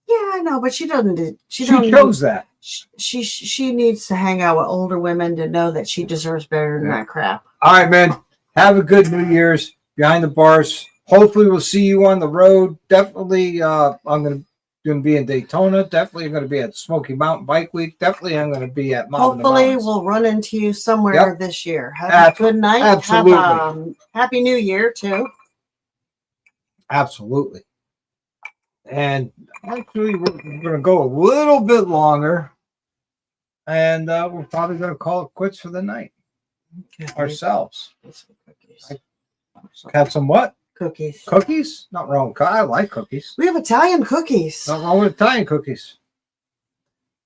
Yeah, I know, but she doesn't. She chose that. She needs to hang out with older women to know that she deserves better than that crap. All right, man. Have a good New Year's behind the bars. Hopefully, we'll see you on the road. Definitely, I'm going to be in Daytona. Definitely, I'm going to be at Smoky Mountain Bike Week. Definitely, I'm going to be at Mountain. Hopefully, we'll run into you somewhere this year. Have a good night. Absolutely. Have Happy New Year, too. Absolutely. And actually, we're going to go a little bit longer. And we're probably going to call it quits for the night. Ourselves. Have some what? Cookies. Cookies? Not wrong. I like cookies. We have Italian cookies. Not wrong with Italian cookies.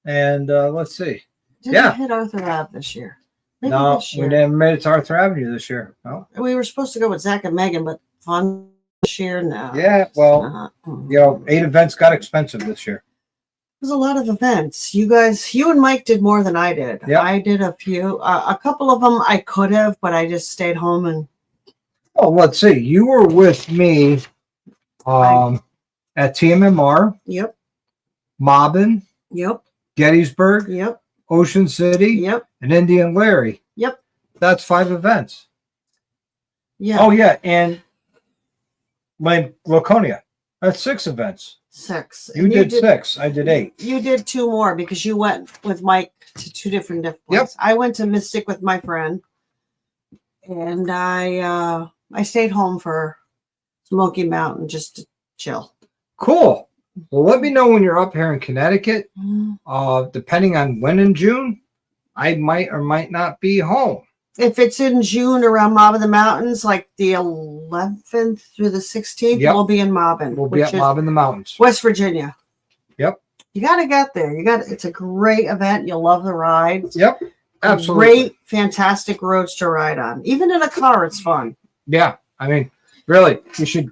And let's see. Didn't hit Arthur Ave this year. Maybe no, this year. We never made it to Arthur Avenue this year. No. We were supposed to go with Zach and Megan, but fun this year now. Yeah, well, 8 events got expensive this year. There's a lot of events. You and Mike did more than I did. Yep. I did a few. A couple of them I could have, but I just stayed home and. Oh, let's see. You were with me at TMMR. Yep. Mobbin. Yep. Gettysburg. Yep. Ocean City. Yep. And Indian Larry. Yep. That's 5 events. Yeah. Oh, yeah. And Laconia. That's 6 events. 6. You did 6. I did 8. You did 2 more because you went with Mike to 2 different places. Yep. I went to Mystic with my friend, and I stayed home for Smoky Mountain just to chill. Cool. Well, let me know when you're up here in Connecticut. Depending on when in June, I might or might not be home. If it's in June around Mob in the Mountains, like the 11th through the 16th, we'll be in Mobbin. We'll be at Mob in the Mountains, West Virginia. Yep. You got to get there. It's a great event. You'll love the rides. Yep. Absolutely. Great, fantastic roads to ride on. Even in a car, it's fun. Yeah. I mean, really, you should.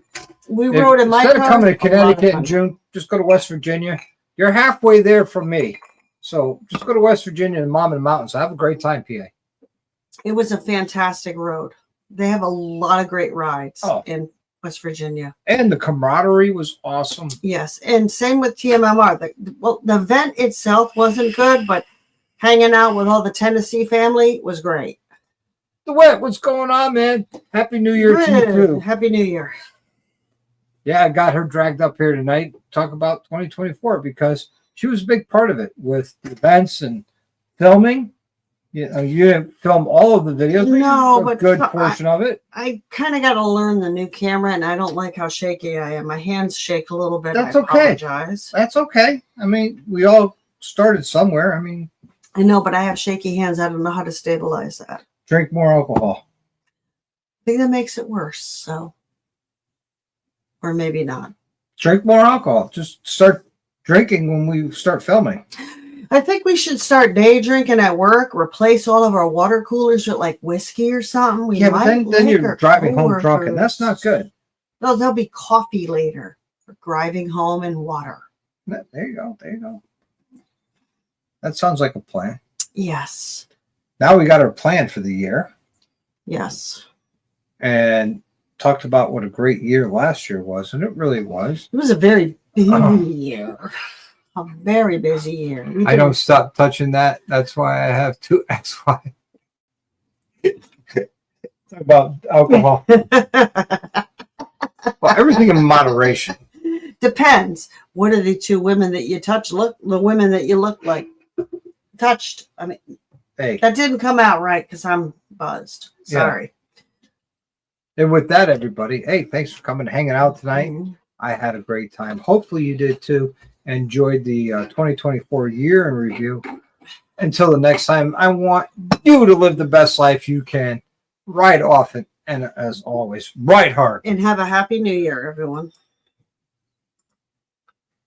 We rode in my car. Instead of coming to Connecticut in June, just go to West Virginia. You're halfway there from me. So just go to West Virginia and Mob in the Mountains. Have a great time, PA. It was a fantastic road. They have a lot of great rides in West Virginia. And the camaraderie was awesome. Yes. And same with TMMR. The event itself wasn't good, but hanging out with all the Tennessee family was great. What's going on, man? Happy New Year to you, too. Happy New Year. Yeah, I got her dragged up here tonight to talk about 2024 because she was a big part of it with the events and filming. You didn't film all of the videos. No, but a good portion of it. I kind of got to learn the new camera, and I don't like how shaky I am. My hands shake a little bit. That's okay. Apologize. That's okay. I mean, we all started somewhere. I mean, I know, but I have shaky hands. I don't know how to stabilize that. Drink more alcohol. I think that makes it worse. So, or maybe not. Drink more alcohol. Just start drinking when we start filming. I think we should start day drinking at work. Replace all of our water coolers with like whiskey or something. But then you're driving home drunk, and that's not good. No, there'll be coffee later for driving home and water. There you go. There you go. That sounds like a plan. Yes. Now we got our plan for the year. Yes. And talked about what a great year last year was, and it really was. It was a very busy year. A very busy year. I don't stop touching that. That's why I have two ex-wives. Talk about alcohol. Well, everything in moderation. Depends. What are the two women that you touch? Look, the women that you look like touched. I mean, hey, that didn't come out right because I'm buzzed. Sorry. Yeah. And with that, everybody, hey, thanks for coming and hanging out tonight. I had a great time. Hopefully you did too. Enjoyed the 2024 year in review. Until the next time, I want you to live the best life you can. Ride often, and as always, ride hard. And have a happy new year, everyone.